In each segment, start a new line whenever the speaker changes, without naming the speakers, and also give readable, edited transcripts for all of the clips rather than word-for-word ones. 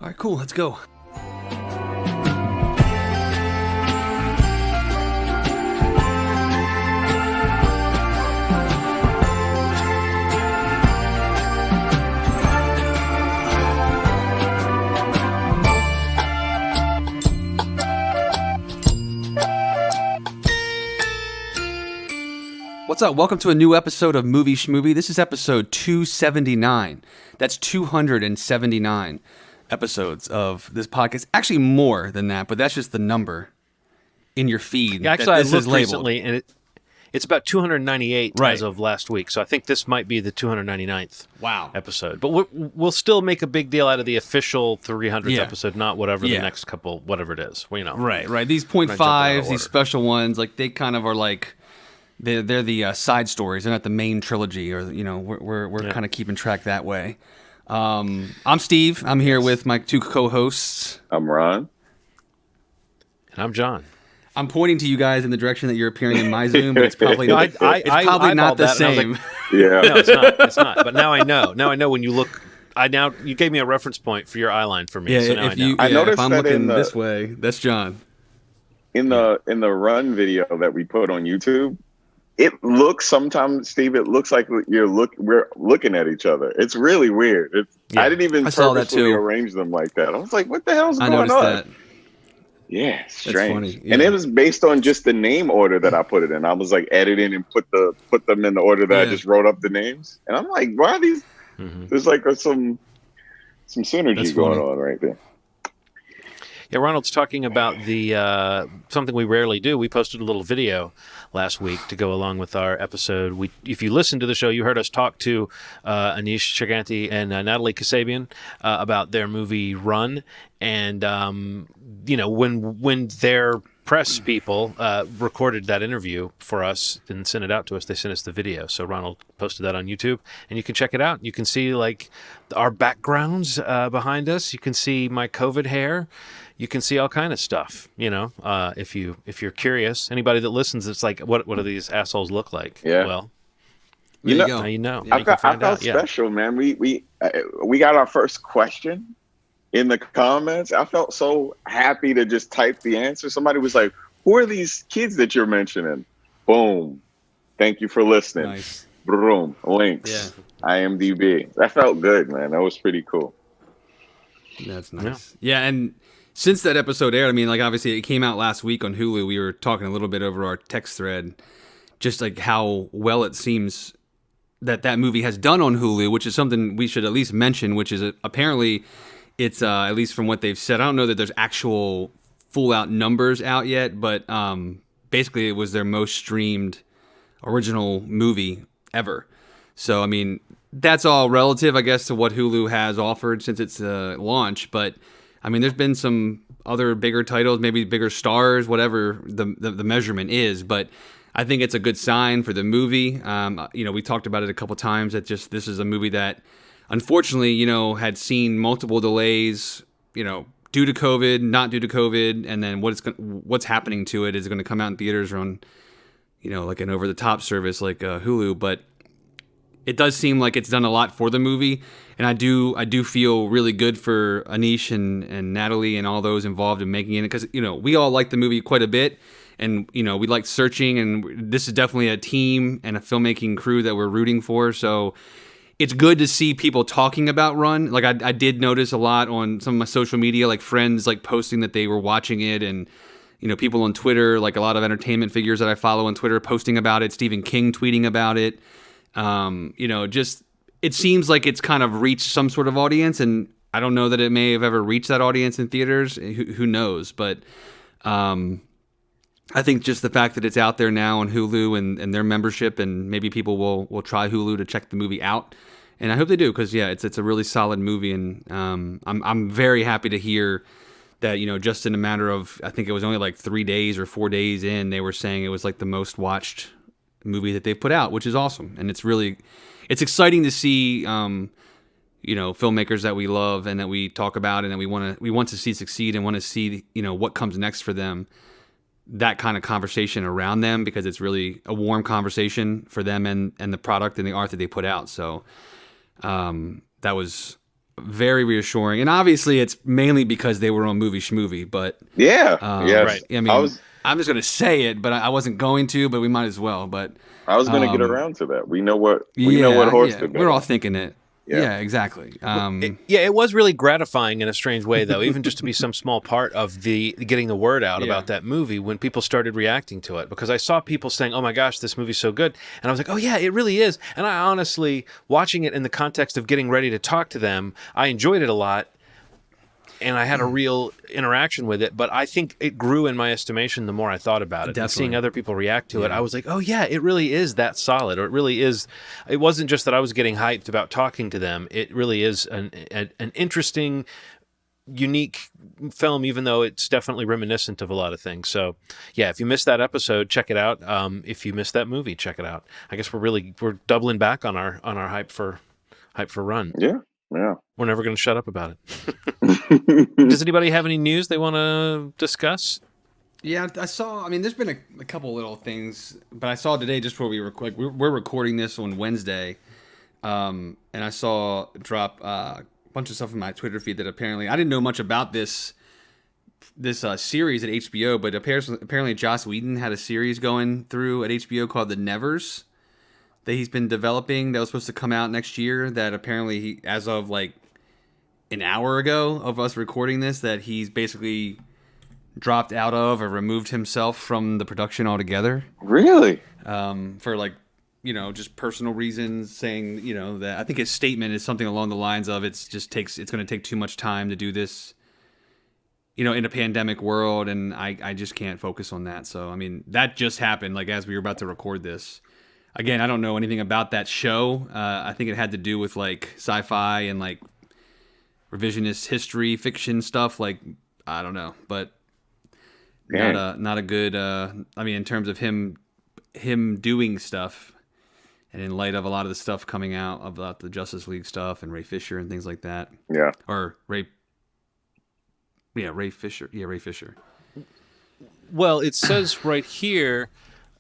All right, cool. Let's go. What's up? Welcome to a new episode of Movie Schmovie. This is episode 279. That's 279 episodes of this podcast. Actually, more than that, but that's just the number in your feed.
Yeah, actually, I looked recently, and it's about 298 as of last week. So I think this might be the 299th episode. But we'll still make a big deal out of the official 300th episode, not whatever the next couple, whatever it is. Well, you know,
right. These 0.5s, these special ones, like they kind of are like. They're the side stories. They're not the main trilogy, or we're kind of keeping track that way. I'm Steve. I'm here with my two co-hosts.
I'm Ron.
And I'm John.
I'm pointing to you guys in the direction that you're appearing in my Zoom, but it's probably not the same.
Like, no, it's not. But now I know. Now I know when you look. You gave me a reference point for your eye line for me.
Yeah,
so now I know.
I noticed
if I'm
that
looking this way, that's John.
In the Run video that we put on YouTube. It looks sometimes, Steve. It looks like we're looking at each other. It's really weird. I didn't even purposely arrange them like that. I was like, "What the hell's going on?" I noticed that. Yeah, strange. That's funny. Yeah. And it was based on just the name order that I put it in. I was like editing and put them in the order that I just wrote up the names. And I'm like, "Why are these?" Mm-hmm. There's like some synergy going on right there.
Yeah, Ronald's talking about the something we rarely do. We posted a little video last week to go along with our episode. If you listened to the show, you heard us talk to Anish Chaganty and Natalie Kasabian about their movie Run. And, when their press people recorded that interview for us and sent it out to us, they sent us the video. So Ronald posted that on YouTube, and you can check it out. You can see like our backgrounds behind us. You can see my COVID hair. You can see all kind of stuff, if you're curious. Anybody that listens, it's like, what do these assholes look like?
Yeah.
Well,
now
you know.
I felt special, man. We got our first question in the comments. I felt so happy to just type the answer. Somebody was like, "Who are these kids that you're mentioning?" Boom. Thank you for listening.
Nice.
Boom. Links. Yeah. IMDb. That felt good, man. That was pretty cool.
That's nice. Yeah, and since that episode aired, I mean, like, obviously it came out last week on Hulu. We were talking a little bit over our text thread, just like how well it seems that movie has done on Hulu, which is something we should at least mention, which is apparently it's, at least from what they've said, I don't know that there's actual full-out numbers out yet, but basically it was their most streamed original movie ever. So, I mean, that's all relative, I guess, to what Hulu has offered since its launch, but I mean, there's been some other bigger titles, maybe bigger stars, whatever the measurement is. But I think it's a good sign for the movie. We talked about it a couple times that just this is a movie that, unfortunately, had seen multiple delays, due to COVID, not due to COVID, and then what's happening to it is going to come out in theaters or on, like an over-the-top service like Hulu. But it does seem like it's done a lot for the movie. And I do feel really good for Anish and Natalie and all those involved in making it, because we all like the movie quite a bit, and we liked searching, and this is definitely a team and a filmmaking crew that we're rooting for. So it's good to see people talking about Run. Like I did notice a lot on some of my social media, like friends like posting that they were watching it, and people on Twitter, like a lot of entertainment figures that I follow on Twitter posting about it. Stephen King tweeting about it. It seems like it's kind of reached some sort of audience, and I don't know that it may have ever reached that audience in theaters. Who knows? But I think just the fact that it's out there now on Hulu and their membership, and maybe people will try Hulu to check the movie out, and I hope they do, because it's a really solid movie, and I'm very happy to hear that just in a matter of, I think it was only like 3 days or 4 days in, they were saying it was like the most watched movie that they've put out, which is awesome, and it's exciting to see, filmmakers that we love and that we talk about and that we want to see succeed and want to see, what comes next for them. That kind of conversation around them, because it's really a warm conversation for them and the product and the art that they put out. So that was very reassuring. And obviously, it's mainly because they were on Movie Schmovie. But
yes.
Right.
I mean, I'm just going to say it, but I wasn't going to. But we might as well. But
I was going to get around to that. We know what horse to bet.
We're all thinking it. Yeah, exactly.
It was really gratifying in a strange way, though, even just to be some small part of the getting the word out about that movie when people started reacting to it. Because I saw people saying, "Oh my gosh, this movie's so good," and I was like, "Oh yeah, it really is." And I honestly, watching it in the context of getting ready to talk to them, I enjoyed it a lot. And I had a real interaction with it, but I think it grew in my estimation the more I thought about it. And seeing other people react to it, I was like, oh yeah, it really is that solid. Or it really is. It wasn't just that I was getting hyped about talking to them. It really is an interesting, unique film, even though it's definitely reminiscent of a lot of things. So yeah, if you missed that episode, check it out. If you missed that movie, check it out. I guess we're doubling back on our hype for Run.
Yeah. Yeah.
We're never going to shut up about it. Does anybody have any news they want to discuss?
Yeah, I saw. I mean, there's been a couple little things, but I saw today just before we we're recording this on Wednesday, and I saw drop a bunch of stuff in my Twitter feed that apparently I didn't know much about this series at HBO, but apparently Joss Whedon had a series going through at HBO called The Nevers that he's been developing that was supposed to come out next year, that apparently as of like an hour ago of us recording this, that he's basically dropped out of or removed himself from the production altogether.
Really?
For like, just personal reasons, saying, that I think his statement is something along the lines of it's going to take too much time to do this, in a pandemic world, and I just can't focus on that. So, I mean, that just happened like as we were about to record this. Again, I don't know anything about that show. I think it had to do with like sci-fi and like revisionist history, fiction stuff. Like, I don't know, but not a good. I mean, in terms of him doing stuff, and in light of a lot of the stuff coming out about the Justice League stuff and Ray Fisher and things like that.
Yeah.
Or Ray Fisher. Yeah, Ray Fisher.
Well, it says right here.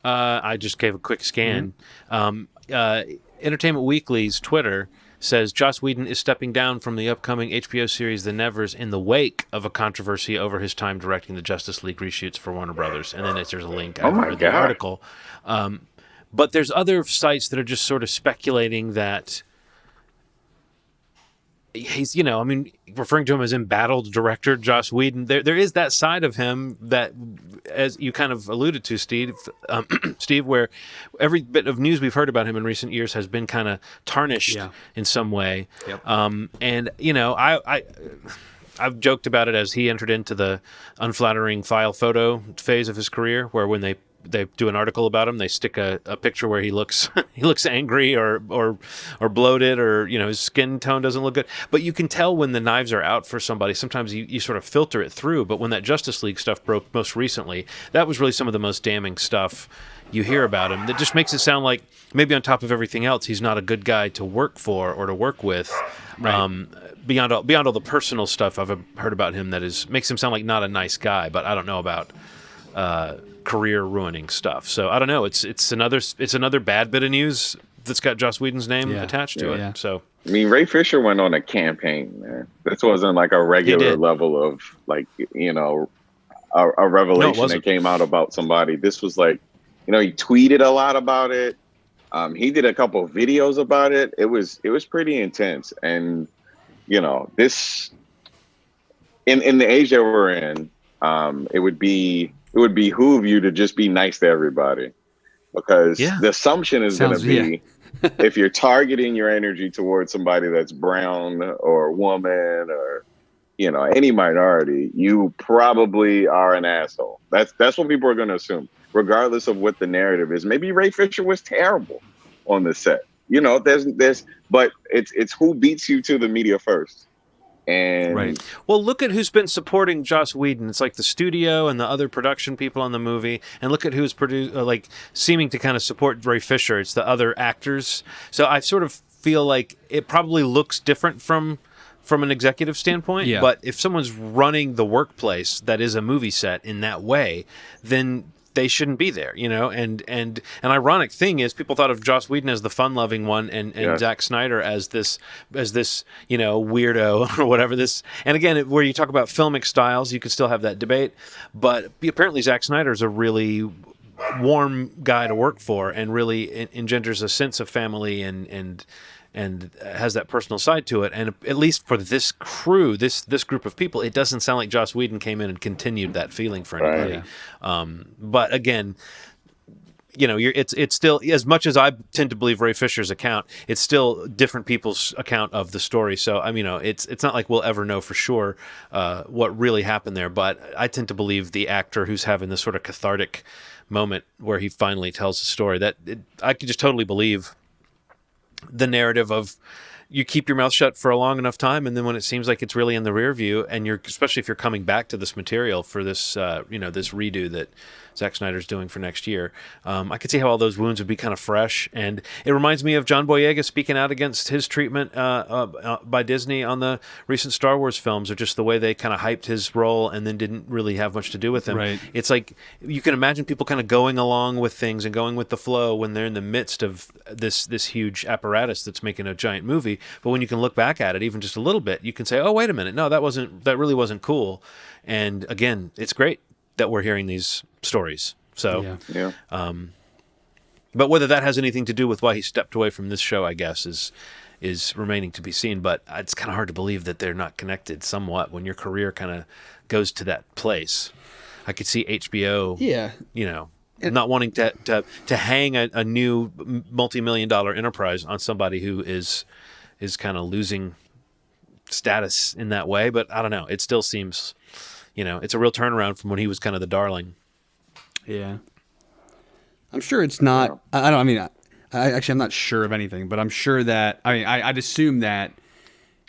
I just gave a quick scan. Entertainment Weekly's Twitter says Joss Whedon is stepping down from the upcoming HBO series The Nevers in the wake of a controversy over his time directing the Justice League reshoots for Warner Brothers. And then there's a link over the article. But there's other sites that are just sort of speculating that he's, referring to him as embattled director Joss Whedon. There is that side of him that, as you kind of alluded to, Steve, where every bit of news we've heard about him in recent years has been kind of tarnished in some way.
Yep.
And I've joked about it as he entered into the unflattering file photo phase of his career, where when they do an article about him, they stick a picture where he looks angry or bloated, or his skin tone doesn't look good. But you can tell when the knives are out for somebody. Sometimes you sort of filter it through. But when that Justice League stuff broke most recently, that was really some of the most damning stuff you hear about him. That just makes it sound like maybe on top of everything else, he's not a good guy to work for or to work with. Right. Beyond all the personal stuff I've heard about him, makes him sound like not a nice guy. But I don't know about career ruining stuff. So I don't know. It's another bad bit of news that's got Joss Whedon's name attached to it. Yeah. So
I mean, Ray Fisher went on a campaign, man. This wasn't like a regular level of like a revelation that came out about somebody. This was like, he tweeted a lot about it. He did a couple of videos about it. It was pretty intense. And this in the age that we're in, it would behoove you to just be nice to everybody, because the assumption is going to be if you're targeting your energy towards somebody that's brown or woman or any minority, you probably are an asshole. That's what people are going to assume, regardless of what the narrative is. Maybe Ray Fisher was terrible on the set. But it's who beats you to the media first. And
right.
Well, look at who's been supporting Joss Whedon. It's like the studio and the other production people on the movie, and look at who's seeming to kind of support Ray Fisher. It's the other actors. So I sort of feel like it probably looks different from an executive standpoint. Yeah. But if someone's running the workplace that is a movie set in that way, then they shouldn't be there, and an ironic thing is people thought of Joss Whedon as the fun-loving one and Zack Snyder as this weirdo or whatever this. And again, where you talk about filmic styles, you could still have that debate, but apparently Zack Snyder is a really warm guy to work for and really engenders a sense of family and has that personal side to it. And at least for this crew, this group of people, it doesn't sound like Joss Whedon came in and continued that feeling for anybody. Right. But again, it's still, as much as I tend to believe Ray Fisher's account, it's still different people's account of the story. So it's not like we'll ever know for sure what really happened there. But I tend to believe the actor who's having this sort of cathartic moment where he finally tells the story, I could just totally believe the narrative of you keep your mouth shut for a long enough time, and then when it seems like it's really in the rear view, and especially if you're coming back to this material for this this redo that Zack Snyder's doing for next year, I could see how all those wounds would be kind of fresh. And it reminds me of John Boyega speaking out against his treatment by Disney on the recent Star Wars films, or just the way they kind of hyped his role and then didn't really have much to do with him.
Right.
It's like you can imagine people kind of going along with things and going with the flow when they're in the midst of this huge apparatus that's making a giant movie. But when you can look back at it, even just a little bit, you can say, "Oh, wait a minute, no, that really wasn't cool." And again, it's great that we're hearing these stories. So,
yeah.
But whether that has anything to do with why he stepped away from this show, I guess, is remaining to be seen. But it's kind of hard to believe that they're not connected somewhat when your career kind of goes to that place. I could see HBO, not wanting to hang a new multi-million-dollar enterprise on somebody who is kind of losing status in that way. But I don't know. It still seems, it's a real turnaround from when he was kind of the darling.
Yeah. I'm sure it's not, I'm not sure of anything, but I'm sure that, I'd assume that,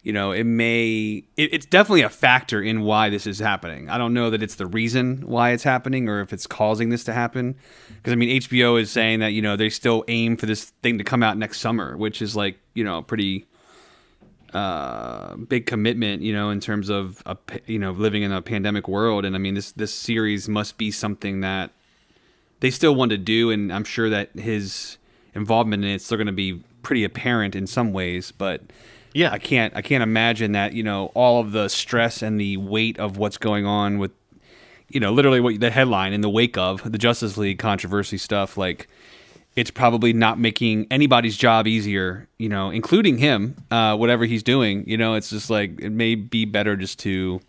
it's definitely a factor in why this is happening. I don't know that it's the reason why it's happening or if it's causing this to happen. Because, HBO is saying that, they still aim for this thing to come out next summer, which is like, a pretty big commitment, in terms of, living in a pandemic world. And this series must be something that they still want to do. And I'm sure that his involvement in it's still going to be pretty apparent in some ways, but yeah, I can't imagine that, all of the stress and the weight of what's going on with, literally what the headline in the wake of the Justice League controversy stuff, like it's probably not making anybody's job easier, including him, whatever he's doing, it's just like, it may be better just to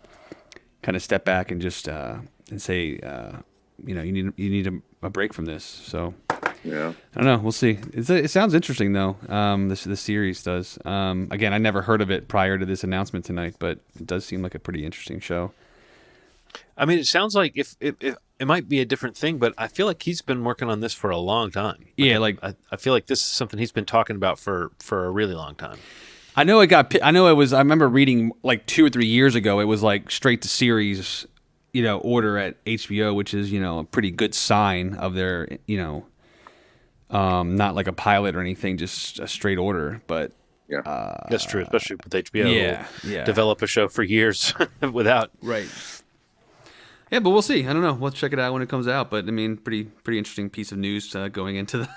kind of step back and just, and say, you need a break from this. So
yeah,
I don't know. We'll see. It sounds interesting though. This series does. Again, I never heard of it prior to this announcement tonight, but it does seem like a pretty interesting show.
It sounds like if it might be a different thing, but I feel like he's been working on this for a long time. I feel like this is something he's been talking about for a really long time.
I remember reading like 2 or 3 years ago, it was like straight to series, order at HBO, which is, a pretty good sign of their, not like a pilot or anything, just a straight order. But
yeah,
that's true, especially with HBO.
Yeah.
Develop a show for years without.
Right. Yeah, but we'll see. I don't know. We'll check it out when it comes out. But pretty interesting piece of news going into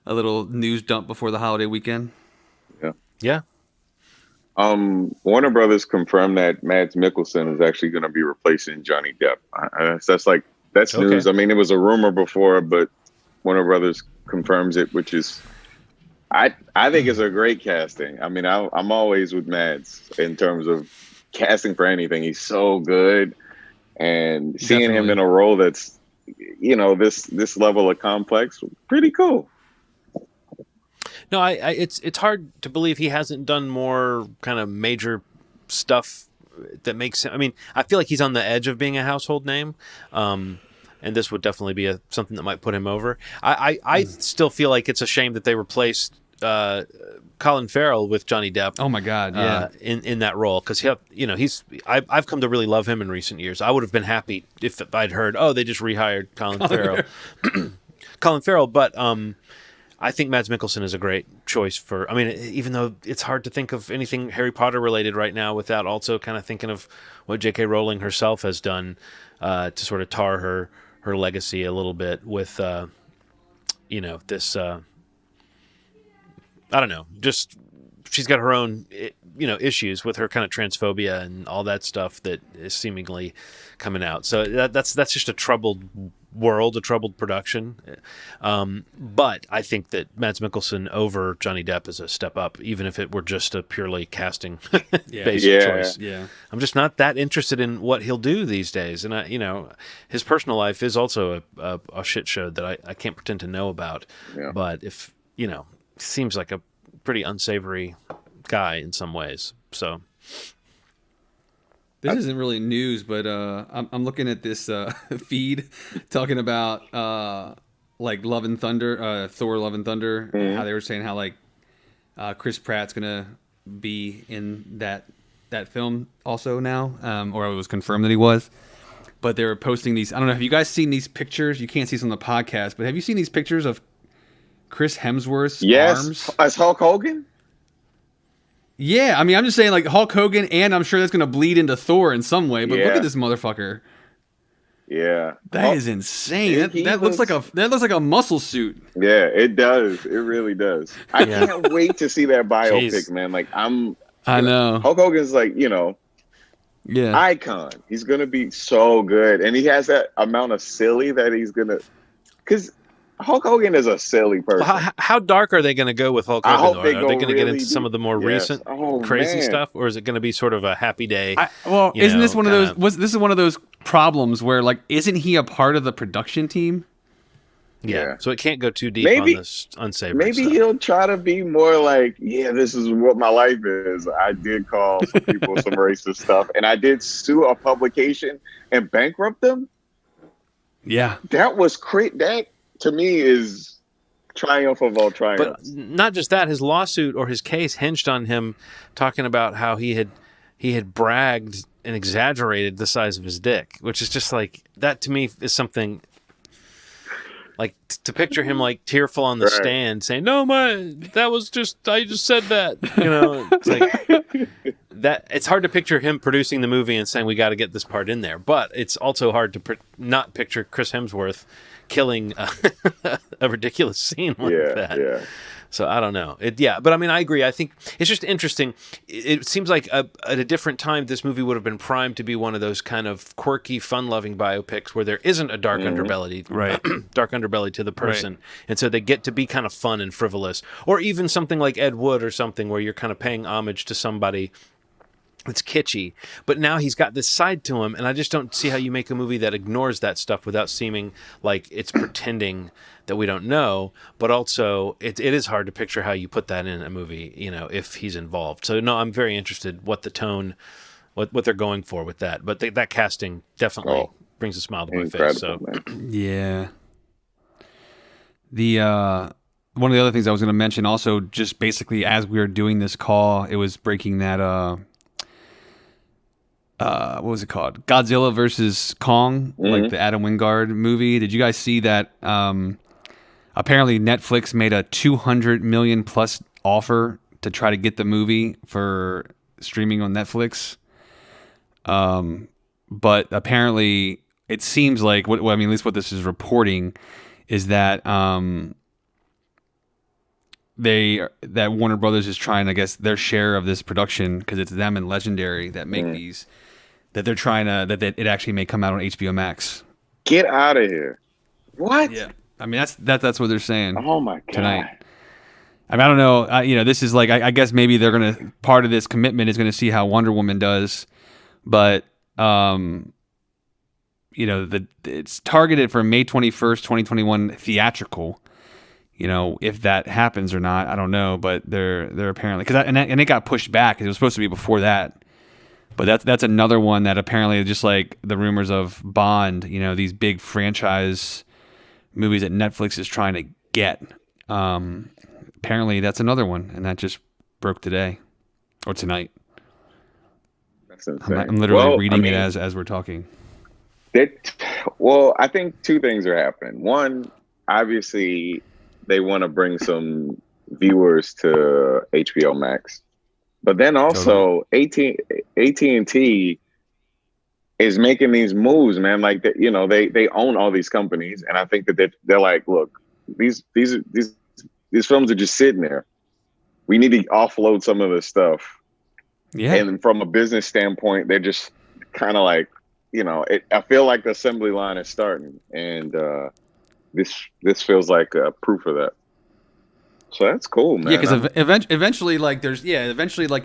a little news dump before the holiday weekend.
Yeah.
Warner Brothers confirmed that Mads Mikkelsen is actually going to be replacing Johnny Depp. That's news.
Okay.
It was a rumor before, but Warner Brothers confirms it, which is, I think it's a great casting. I'm always with Mads in terms of casting for anything. He's so good, and seeing him in a role that's, this level of complex, pretty cool.
No, it's hard to believe he hasn't done more kind of major stuff that makes him. I feel like he's on the edge of being a household name, and this would definitely be something that might put him over. I still feel like it's a shame that they replaced Colin Farrell with Johnny Depp.
Oh my God, yeah,
in that role, because I've come to really love him in recent years. I would have been happy if I'd heard, they just rehired Colin Farrell, but I think Mads Mikkelsen is a great choice for. Even though it's hard to think of anything Harry Potter related right now without also kind of thinking of what J.K. Rowling herself has done to sort of tar her her legacy a little bit with this. I don't know, just she's got her own, issues with her kind of transphobia and all that stuff that is seemingly coming out. So that's just a troubled world, a troubled production. But I think that Mads Mikkelsen over Johnny Depp is a step up, even if it were just a purely casting based choice.
Yeah.
I'm just not that interested in what he'll do these days. And his personal life is also a shit show that I can't pretend to know about.
Yeah.
But if, seems like a pretty unsavory guy in some ways. So
this isn't really news, but I'm looking at this feed talking about like Love and Thunder, Thor: Love and Thunder, how they were saying how like Chris Pratt's gonna be in that film also now, or it was confirmed that he was. But they were posting these. I don't know. Have you guys seen these pictures? You can't see this on the podcast, but have you seen these pictures of Chris Hemsworth's arms?
As Hulk Hogan?
Yeah, I mean, I'm just saying, like, Hulk Hogan, and I'm sure that's going to bleed into Thor in some way, but look at this motherfucker.
Yeah.
That is insane. That looks like a muscle suit.
Yeah, it does. It really does. I can't wait to see that biopic, man. Like, I know. Hulk Hogan's like, icon. He's going to be so good. And he has that amount of silly that he's going to... Because Hulk Hogan is a silly person.
Well, how dark are they going to go with Hulk Hogan? Are they going to get into some of the more recent crazy stuff, or is it going to be sort of a happy day?
Isn't this one of those? This is one of those problems where, like, isn't he a part of the production team?
Yeah. So it can't go too deep on this unsavory stuff.
He'll try to be more like, this is what my life is. I did call some people some racist stuff, and I did sue a publication and bankrupt them.
Yeah,
that was that. To me, is triumph of all triumphs.
But not just that, his lawsuit or his case hinged on him talking about how he had bragged and exaggerated the size of his dick, which is just like, that to me is something like to picture him like tearful on the stand saying, "No, I just said that." It's like that. It's hard to picture him producing the movie and saying, "We got to get this part in there," but it's also hard to not picture Chris Hemsworth killing a ridiculous scene like that. Yeah. So I don't know. But I mean, I agree. I think it's just interesting. It seems like at a different time, this movie would have been primed to be one of those kind of quirky, fun-loving biopics where there isn't a dark underbelly, dark underbelly to the person, and so they get to be kind of fun and frivolous, or even something like Ed Wood or something where you're kind of paying homage to somebody. It's kitschy, but now he's got this side to him, and I just don't see how you make a movie that ignores that stuff without seeming like it's pretending that we don't know. But also, it is hard to picture how you put that in a movie, if he's involved. So no, I'm very interested what the tone, what they're going for with that. But that casting definitely brings a smile to my face. So
yeah, one of the other things I was going to mention also, just basically as we were doing this call, it was breaking that. What was it called? Godzilla versus Kong, like the Adam Wingard movie. Did you guys see that? Apparently Netflix made a $200 million plus offer to try to get the movie for streaming on Netflix. But apparently it seems like at least what this is reporting is that that Warner Brothers is trying, I guess, their share of this production, because it's them and Legendary that make these, that they're trying to, that it actually may come out on HBO Max.
Get out of here. What?
Yeah. I mean, that's what they're saying.
Oh my God.
Tonight. I mean, I don't know. This is like, I guess maybe they're going to, part of this commitment is going to see how Wonder Woman does. But, it's targeted for May 21st, 2021 theatrical. If that happens or not, I don't know. But they're apparently, and it got pushed back because it was supposed to be before that. But that's another one that apparently, just like the rumors of Bond, these big franchise movies that Netflix is trying to get. Apparently, that's another one, and that just broke today or tonight.
That's insane.
I'm literally reading it as we're talking.
I think two things are happening. One, obviously, they want to bring some viewers to HBO Max. But then also, AT&T is making these moves, man. Like that, you know, they own all these companies, and I think that they're like, look, these films are just sitting there. We need to offload some of this stuff.
Yeah.
And from a business standpoint, they're just kind of like, you know, I feel like the assembly line is starting, and this feels like proof of that. So that's cool, man.
Yeah, because eventually, like eventually, like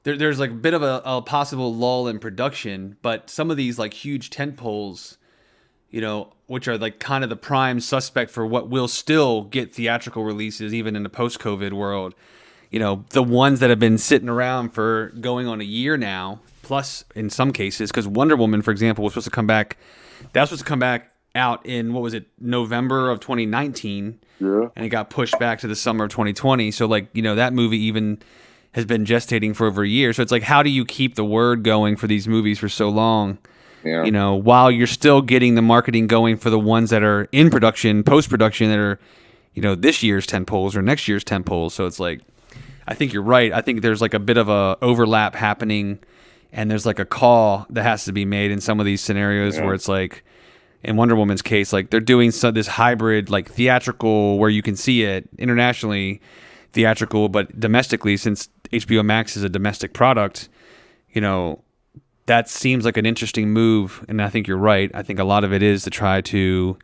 there's like a bit of a possible lull in production, but some of these like huge tent poles, you know, which are like kind of the prime suspect for what will still get theatrical releases even in the post-COVID world. You know, the ones that have been sitting around for going on a year now, plus in some cases, because Wonder Woman, for example, was supposed to come back. That was supposed to come back out in, what was it, November of 2019.
Yeah.
And it got pushed back to the summer of 2020. So, like, you know, that movie even has been gestating for over a year. So it's like, how do you keep the word going for these movies for so long?
Yeah.
You know, while you're still getting the marketing going for the ones that are in production, post-production, that are, you know, this year's tentpoles or next year's tentpoles. So it's like, I think you're right. I think there's like a bit of a overlap happening, and there's like a call that has to be made in some of these scenarios where it's like, in Wonder Woman's case, like they're doing this hybrid, like theatrical, where you can see it internationally, theatrical, but domestically, since HBO Max is a domestic product, you know, that seems like an interesting move. And I think you're right. I think a lot of it is to try to,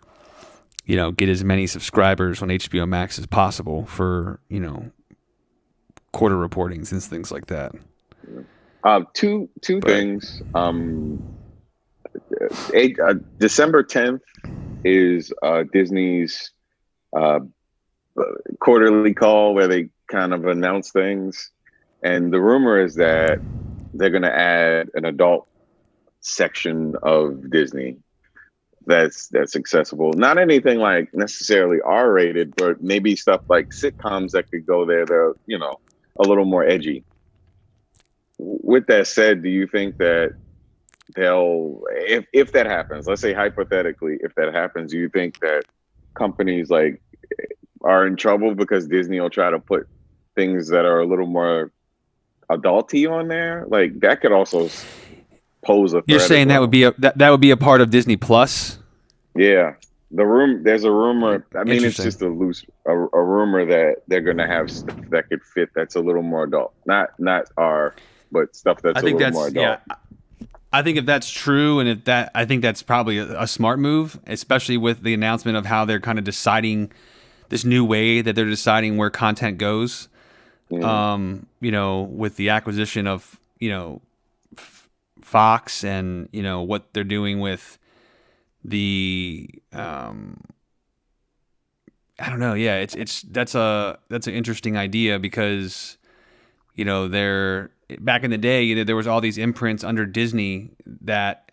you know, get as many subscribers on HBO Max as possible for, you know, quarter reportings and things like that.
Two things. December 10th is Disney's quarterly call where they kind of announce things, and the rumor is that they're going to add an adult section of Disney that's accessible. Not anything like necessarily R-rated, but maybe stuff like sitcoms that could go there. They're, you know, a little more edgy. With that said, do you think that they'll, if that happens, let's say hypothetically, if that happens, do you think that companies like are in trouble because Disney will try to put things that are a little more adulty on there? Like that could also pose a threat.
You're saying that would be that would be a part of Disney Plus?
Yeah. There's a rumor. I mean, it's just a rumor that they're going to have stuff that could fit that's a little more adult. Not R, but stuff that's a little more adult.
Yeah. I think if that's true, and I think that's probably a smart move, especially with the announcement of how they're kind of deciding this new way that they're deciding where content goes. You know, with the acquisition of, you know, Fox, and, you know, what they're doing with the I don't know. Yeah, that's an interesting idea, because, you know, back in the day, you know, there was all these imprints under Disney that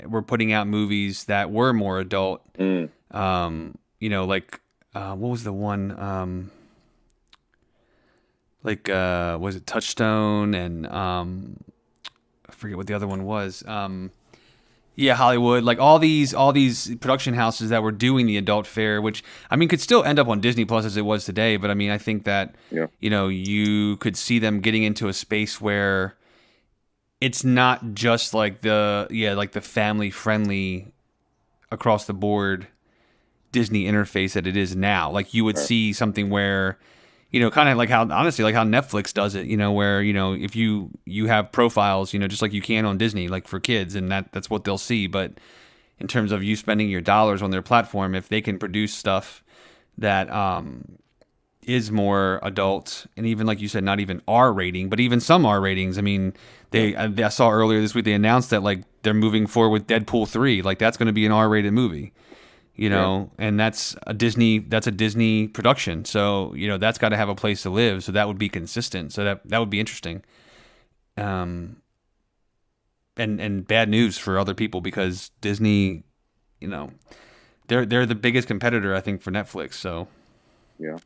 were putting out movies that were more adult. You know, like what was the one? Was it Touchstone, and I forget what the other one was. Yeah, Hollywood, like all these production houses that were doing the adult fare, which, I mean, could still end up on Disney Plus as it was today. But I mean, I think that, you know, you could see them getting into a space where it's not just like the family friendly across the board Disney interface that it is now. Like you would see something where, you know, kind of like how Netflix does it, you know, where, you know, if you have profiles, you know, just like you can on Disney, like for kids, and that's what they'll see. But in terms of you spending your dollars on their platform, if they can produce stuff that is more adult, and even, like you said, not even R rating, but even some R ratings. I mean, I saw earlier this week they announced that like they're moving forward with Deadpool 3. Like that's going to be an R rated movie. You know, and that's a Disney production. So, you know, that's got to have a place to live. So that would be consistent. So that would be interesting. And bad news for other people, because Disney, you know, they're the biggest competitor, I think, for Netflix. So
yeah,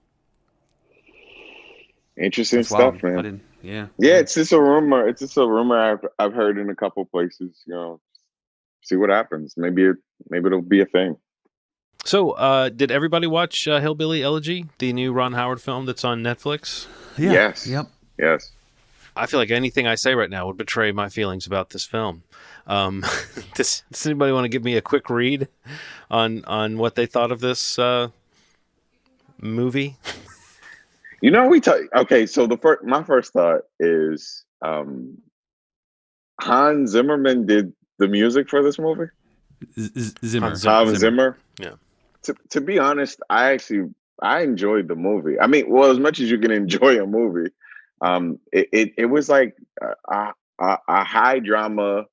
interesting stuff, man.
Yeah,
it's just a rumor. It's just a rumor I've heard in a couple places. You know, see what happens. Maybe it'll be a thing.
So, did everybody watch Hillbilly Elegy, the new Ron Howard film that's on Netflix?
Yeah.
Yes.
Yep.
Yes.
I feel like anything I say right now would betray my feelings about this film. Does anybody want to give me a quick read on what they thought of this movie?
Okay, so my first thought is Hans Zimmerman did the music for this movie.
Zimmer.
Hans Zimmer.
Yeah.
To be honest, I enjoyed the movie. I mean, well, as much as you can enjoy a movie, it was like a high drama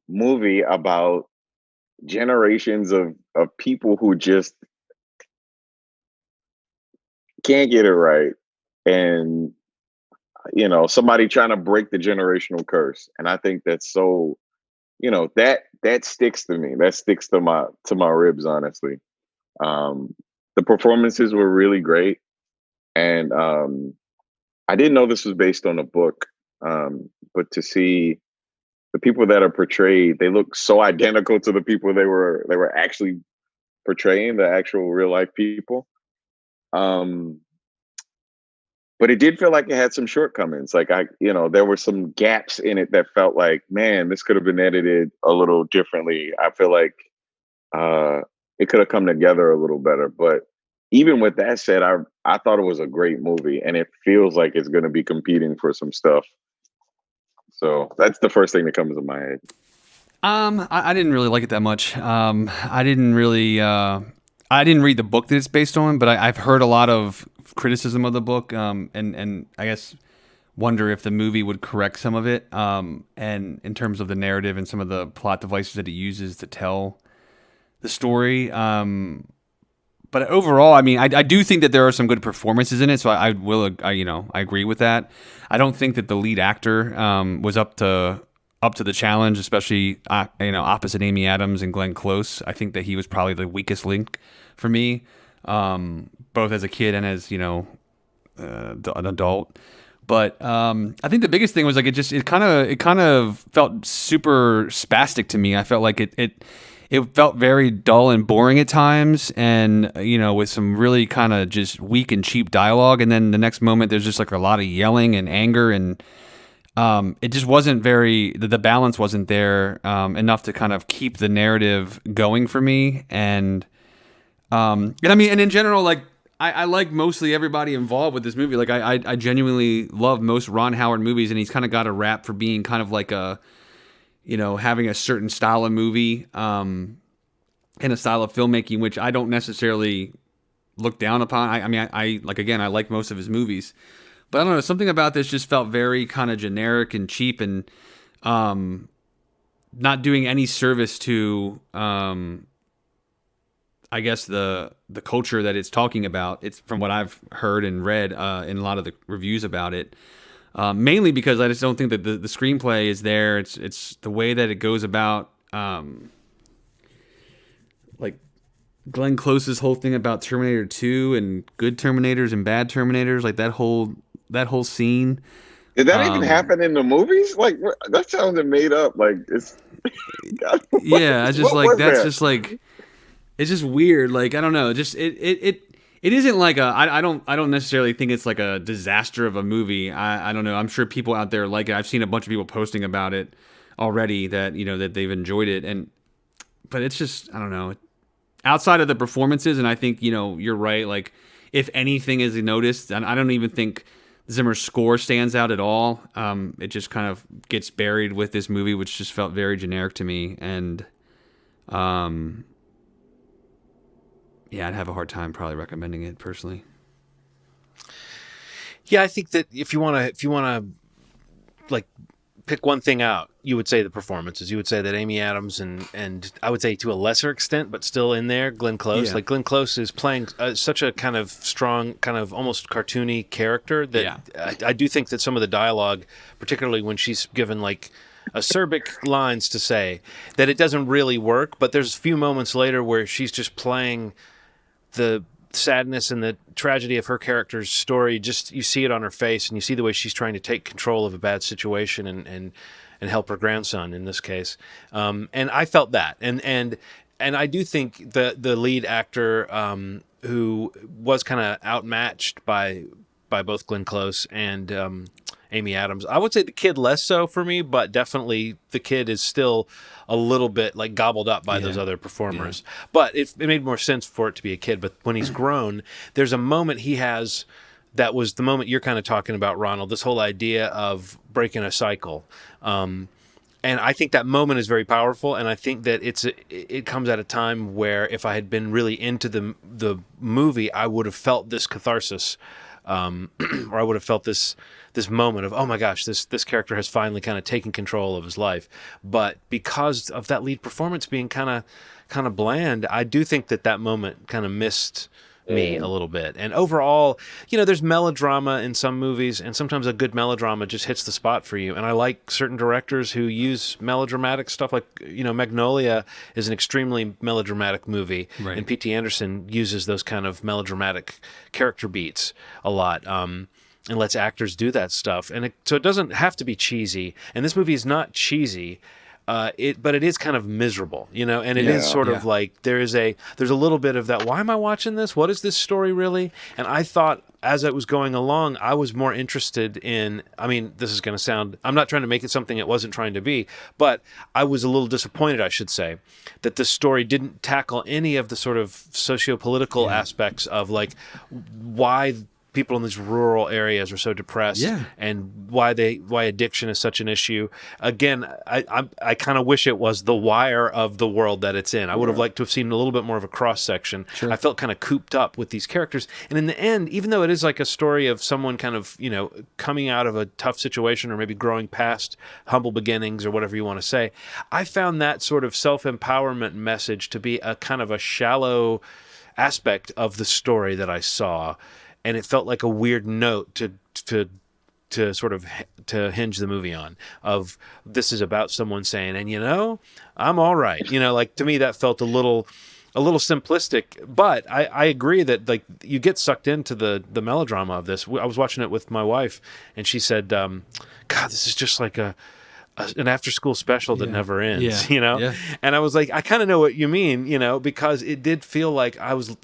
movie about generations of people who just can't get it right, and somebody trying to break the generational curse. And I think that's so, that sticks to me. That sticks to my ribs, honestly. The performances were really great, and I didn't know this was based on a book, but to see the people that are portrayed, they look so identical to the people they were actually portraying, the actual real life people. But it did feel like it had some shortcomings. Like there were some gaps in it that felt like, man, this could have been edited a little differently. I feel like it could have come together a little better. But even with that said, I thought it was a great movie, and it feels like it's going to be competing for some stuff. So that's the first thing that comes to my head.
I didn't really like it that much. I didn't read the book that it's based on, but I've heard a lot of criticism of the book, and I guess wonder if the movie would correct some of it, and in terms of the narrative and some of the plot devices that it uses to tell the story. But overall, I mean, I do think that there are some good performances in it, so I agree with that. I don't think that the lead actor was up to the challenge, especially opposite Amy Adams and Glenn Close. I think that he was probably the weakest link for me, both as a kid and as an adult. But I think the biggest thing was like it kind of felt super spastic to me. I felt like it felt very dull and boring at times, and with some really kind of just weak and cheap dialogue. And then the next moment, there's just like a lot of yelling and anger, and it just wasn't the balance wasn't there enough to kind of keep the narrative going for me. And I mean, and in general, like I like mostly everybody involved with this movie. Like I genuinely love most Ron Howard movies, and he's kind of got a rap for being kind of like having a certain style of movie and a style of filmmaking, which I don't necessarily look down upon. I mean, I like most of his movies, but I don't know, something about this just felt very kind of generic and cheap, and not doing any service to I guess the culture that it's talking about. It's from what I've heard and read in a lot of the reviews about it. Mainly because I just don't think that the screenplay is there. It's the way that it goes about, like Glenn Close's whole thing about Terminator 2 and good Terminators and bad Terminators, like that whole scene.
Did that even happen in the movies? Like that sounded made up. Like it's
yeah. It's just like that's just like it's just weird. Like I don't know. Just it isn't like I don't necessarily think it's like a disaster of a movie. I don't know. I'm sure people out there like it. I've seen a bunch of people posting about it already that that they've enjoyed it, but it's just I don't know. Outside of the performances, and I think you're right. Like if anything is noticed, and I don't even think Zimmer's score stands out at all. It just kind of gets buried with this movie, which just felt very generic to me, and yeah, I'd have a hard time probably recommending it personally.
Yeah, I think that if you want to like pick one thing out, you would say the performances. You would say that Amy Adams and I would say to a lesser extent, but still in there, Glenn Close. Yeah. Like Glenn Close is playing such a kind of strong, kind of almost cartoony character that I do think that some of the dialogue, particularly when she's given like acerbic lines to say, that it doesn't really work. But there's a few moments later where she's just playing the sadness and the tragedy of her character's story. Just you see it on her face, and you see the way she's trying to take control of a bad situation and help her grandson in this case. And I felt that, and I do think the lead actor who was kind of outmatched by by both Glenn Close and Amy Adams. I would say the kid less so for me, but definitely the kid is still a little bit like gobbled up by those other performers. Yeah. But it made more sense for it to be a kid. But when he's grown, there's a moment he has that was the moment you're kind of talking about, Ronald, this whole idea of breaking a cycle. And I think that moment is very powerful, and I think that it comes at a time where if I had been really into the movie, I would have felt this catharsis, or I would have felt this moment of, oh my gosh, this character has finally kind of taken control of his life. But because of that lead performance being kind of bland, I do think that moment kind of missed me a little bit. And overall, there's melodrama in some movies, and sometimes a good melodrama just hits the spot for you. And I like certain directors who use melodramatic stuff, like, Magnolia is an extremely melodramatic movie, right. And P.T. Anderson uses those kind of melodramatic character beats a lot, and lets actors do that stuff. And so it doesn't have to be cheesy. And this movie is not cheesy. But it is kind of miserable, and it is sort of like there's a little bit of that. Why am I watching this? What is this story really? And I thought as it was going along, I was more interested in, this is going to sound, I'm not trying to make it something it wasn't trying to be, but I was a little disappointed, I should say, that the story didn't tackle any of the sort of socio-political aspects of like why people in these rural areas are so depressed, and why addiction is such an issue. Again, I kind of wish it was the wire of the world that it's in. I would have liked to have seen a little bit more of a cross section. Sure. I felt kind of cooped up with these characters, and in the end, even though it is like a story of someone kind of coming out of a tough situation or maybe growing past humble beginnings or whatever you want to say, I found that sort of self-empowerment message to be a kind of a shallow aspect of the story that I saw. And it felt like a weird note to sort of to hinge the movie on, of this is about someone saying, and I'm all right. Like to me that felt a little simplistic, but I agree that like you get sucked into the melodrama of this. I was watching it with my wife, and she said, God, this is just like an after-school special that never ends, And I was like, I kind of know what you mean, because it did feel like it was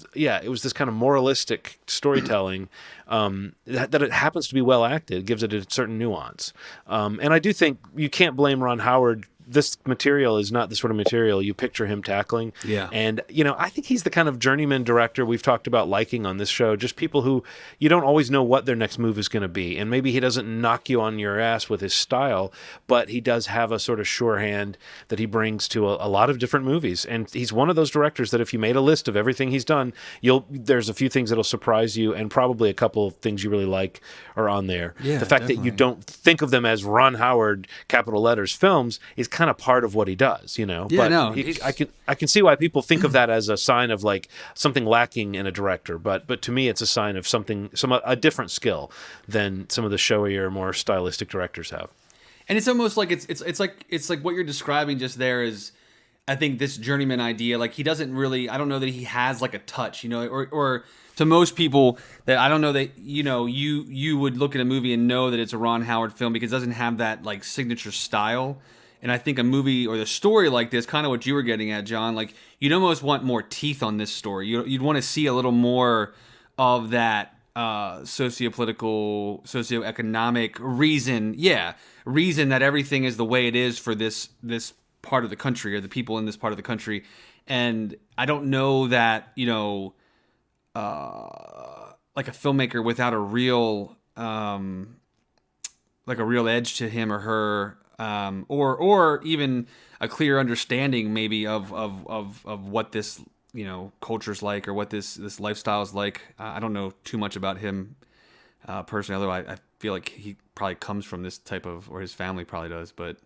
this kind of moralistic storytelling that it happens to be well acted. It gives it a certain nuance. And I do think you can't blame Ron Howard. This material is not the sort of material you picture him tackling. Yeah. And, I think he's the kind of journeyman director we've talked about liking on this show, just people who you don't always know what their next move is going to be. And maybe he doesn't knock you on your ass with his style, but he does have a sort of sure hand that he brings to a lot of different movies. And he's one of those directors that if you made a list of everything he's done, there's a few things that'll surprise you, and probably a couple of things you really like are on there. Yeah, the fact that you don't think of them as Ron Howard, capital letters, films is kind of part of what he does, Yeah, but no, I can see why people think of that as a sign of like something lacking in a director, but to me it's a sign of a different skill than some of the showier, more stylistic directors have.
And it's almost like it's like what you're describing just there is, I think, this journeyman idea. Like he doesn't really, I don't know that he has like a touch, or to most people that I don't know that you would look at a movie and know that it's a Ron Howard film because it doesn't have that like signature style. And I think a movie or the story like this, kind of what you were getting at, John, like you'd almost want more teeth on this story. You'd want to see a little more of that socio-political, socio-economic reason that everything is the way it is for this part of the country, or the people in this part of the country. And I don't know that, like a filmmaker without a real edge to him or her, or even a clear understanding maybe of what this culture's like, or what this lifestyle is like. I don't know too much about him personally, although I feel like he probably comes from this type of, or his family probably does. But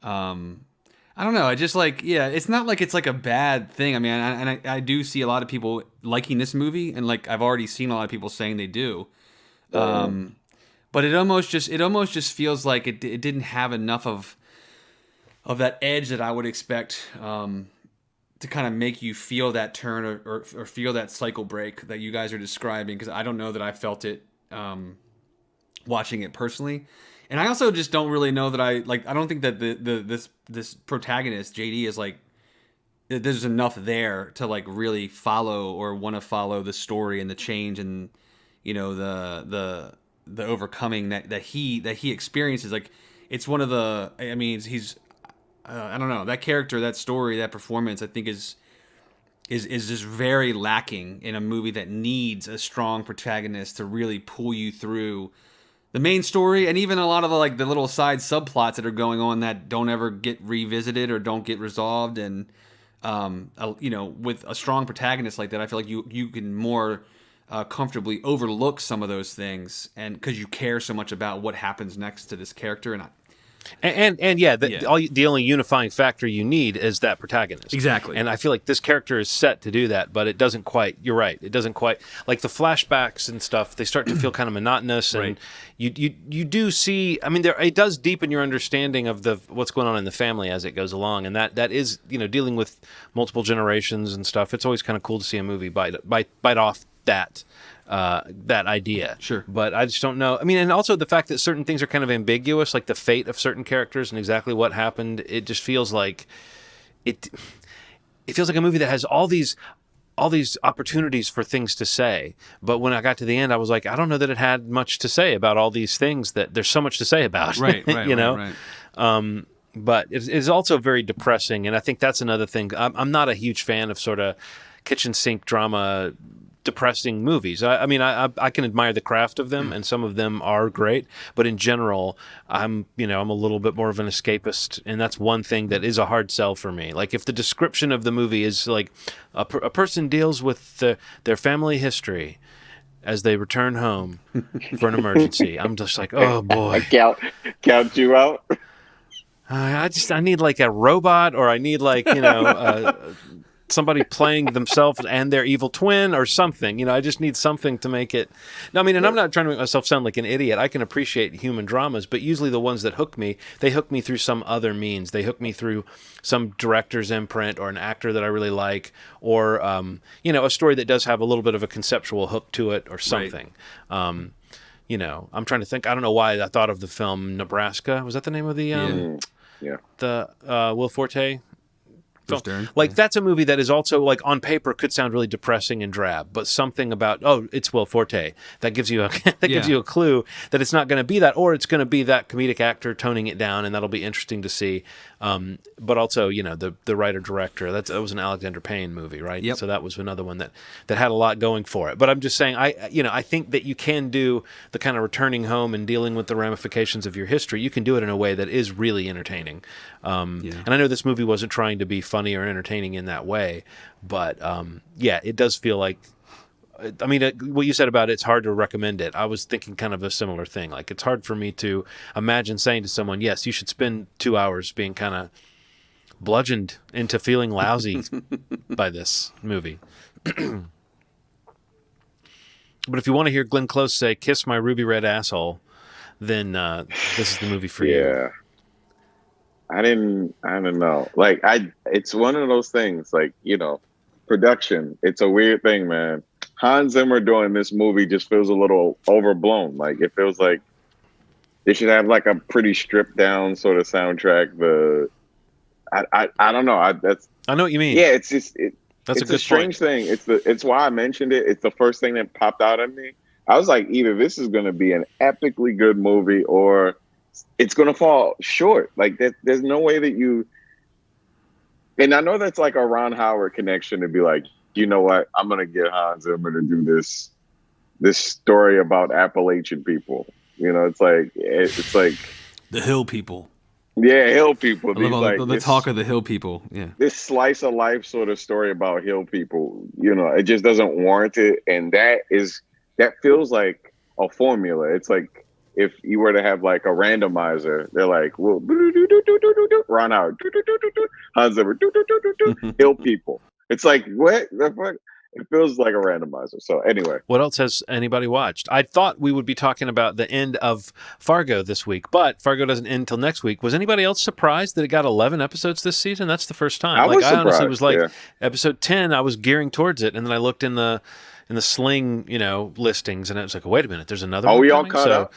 I don't know. I just like, it's not like it's like a bad thing. I mean, I do see a lot of people liking this movie, and like I've already seen a lot of people saying they do. But it almost just feels like it didn't have enough of that edge that I would expect to kind of make you feel that turn or feel that cycle break that you guys are describing, because I don't know that I felt it watching it personally. And I also just don't really know that I don't think that this protagonist JD is like, there's enough there to like really follow or want to follow the story and the change and the overcoming that he experiences. Like, it's one of the, I mean, he's I don't know, that character, that story, that performance, I think is just very lacking in a movie that needs a strong protagonist to really pull you through the main story, and even a lot of the little side subplots that are going on that don't ever get revisited or don't get resolved. And with a strong protagonist like that, I feel like you can more comfortably overlook some of those things, and because you care so much about what happens next to this character.
The only unifying factor you need is that protagonist.
Exactly.
And I feel like this character is set to do that, but it doesn't quite. You're right. It doesn't quite, like the flashbacks and stuff. They start to feel kind of monotonous, and
right.
you do see. I mean, it does deepen your understanding of what's going on in the family as it goes along, and that is dealing with multiple generations and stuff. It's always kind of cool to see a movie bite off that idea.
Sure.
But I just don't know. I mean, and also the fact that certain things are kind of ambiguous, like the fate of certain characters and exactly what happened. It just feels like it feels like a movie that has all these opportunities for things to say. But when I got to the end, I was like, I don't know that it had much to say about all these things that there's so much to say about.
Right.
Right. But it's also very depressing. And I think that's another thing. I'm not a huge fan of sort of kitchen sink drama, depressing movies. I mean, I can admire the craft of them, and some of them are great, but in general, I'm a little bit more of an escapist, and that's one thing that is a hard sell for me. Like, if the description of the movie is like a person deals with their family history as they return home for an emergency, I'm just like, oh boy.
Count you out.
I need like a robot, or I need like somebody playing themselves and their evil twin or something. I just need something to make it. No, I mean, and I'm not trying to make myself sound like an idiot. I can appreciate human dramas, but usually the ones that hook me, they hook me through some other means. They hook me through some director's imprint or an actor that I really like, or a story that does have a little bit of a conceptual hook to it or something. Right. I'm trying to think. I don't know why I thought of the film Nebraska. Was that the name of the Will Forte? That's a movie that is also, like, on paper could sound really depressing and drab, but something about, it's Will Forte, that gives you gives you a clue that it's not going to be that, or it's going to be that comedic actor toning it down, and that'll be interesting to see. But also, the writer-director, that was an Alexander Payne movie, right?
Yep.
So that was another one that had a lot going for it. But I'm just saying, I think that you can do the kind of returning home and dealing with the ramifications of your history. You can do it in a way that is really entertaining. And I know this movie wasn't trying to be funny or entertaining in that way, but it does feel like, I mean, what you said about it's hard to recommend it. I was thinking kind of a similar thing. Like, it's hard for me to imagine saying to someone, yes, you should spend 2 hours being kind of bludgeoned into feeling lousy by this movie. But if you want to hear Glenn Close say, "Kiss my ruby red asshole," then this is the movie for you.
Yeah. I don't know. Like, it's one of those things, like, production. It's a weird thing, man. Hans Zimmer doing this movie just feels a little overblown. Like, it feels like they should have like a pretty stripped down sort of soundtrack. I don't know.
I know what you mean.
Yeah, it's just
that's
it's a strange thing. It's why I mentioned it. It's the first thing that popped out at me. I was like, either this is going to be an epically good movie, or it's going to fall short. Like, there's no way that you. And I know that's like a Ron Howard connection to be like, you know what? I'm going to get Hans Zimmer to do this story about Appalachian people. It's like
the hill people.
Yeah, hill people.
I love the talk of the hill people. Yeah,
this slice of life sort of story about hill people. It just doesn't warrant it, and that feels like a formula. It's like if you were to have like a randomizer, they're like, well, Ron Howard, Hans Zimmer, hill people. It's like, what the fuck? It feels like a randomizer. So anyway.
What else has anybody watched? I thought we would be talking about the end of Fargo this week, but Fargo doesn't end until next week. Was anybody else surprised that it got 11 episodes this season? That's the first time. I honestly was like, episode 10, I was gearing towards it, and then I looked in the Sling, listings, and it was like, wait a minute, there's another one
we
coming?
all caught up?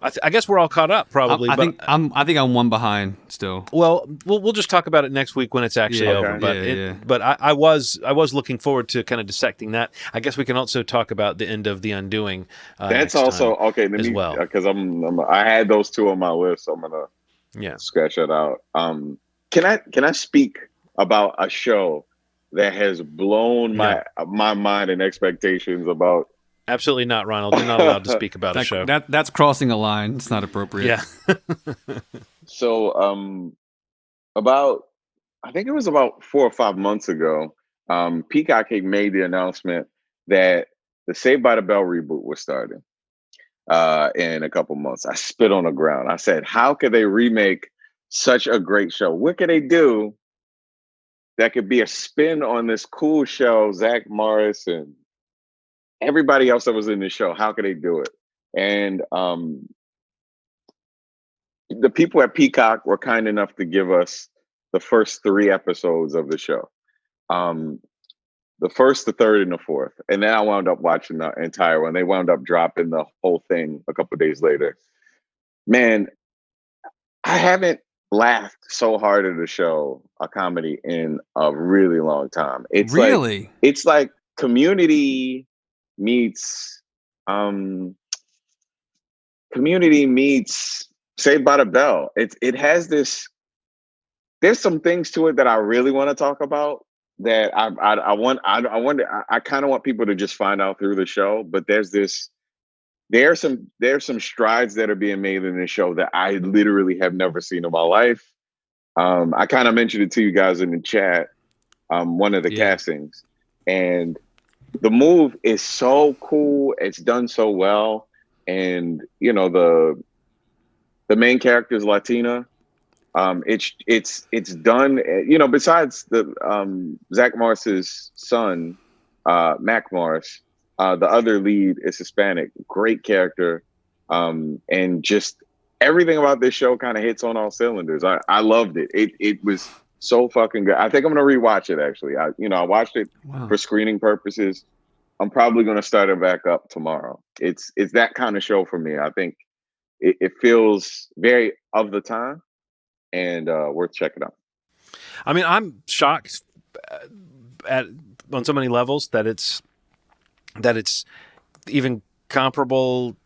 I guess we're all caught up, probably.
I think I'm one behind still.
Well, we'll just talk about it next week when it's actually over. But I was looking forward to kind of dissecting that. I guess we can also talk about the end of The Undoing.
That's also okay. Let me,
well,
because I had those two on my list. So I'm gonna scratch that out. Can I speak about a show that has blown my mind and expectations about?
Absolutely not, Ronald. You're not allowed to speak about a show.
That's crossing a line. It's not appropriate.
Yeah.
So, I think it was about 4 or 5 months ago, Peacock had made the announcement that the Saved by the Bell reboot was starting in a couple months. I spit on the ground. I said, how could they remake such a great show? What could they do that could be a spin on this cool show, Zach Morris and everybody else that was in the show? How could they do it? And the people at Peacock were kind enough to give us the first 3 episodes of the show. The first, the third, and the fourth. And then I wound up watching the entire one. They wound up dropping the whole thing a couple of days later. Man, I haven't laughed so hard at a show, a comedy, in a really long time. It's like Community meets Saved by the Bell. It has this. There's some things to it that I really want to talk about. That I kind of want people to just find out through the show. But there's some strides that are being made in this show that I literally have never seen in my life. I kind of mentioned it to you guys in the chat. One of the castings, and the move is so cool. It's done so well, and the main character is Latina. It's done. Besides the Zach Morris's son, Mac Morris, the other lead is Hispanic. Great character, and just everything about this show kind of hits on all cylinders. I loved it. It was so fucking good. I think I'm gonna rewatch it. Actually, I watched it for screening purposes. I'm probably gonna start it back up tomorrow. It's that kind of show for me. I think it feels very of the time. And worth checking out.
I mean, I'm shocked on so many levels that it's even comparable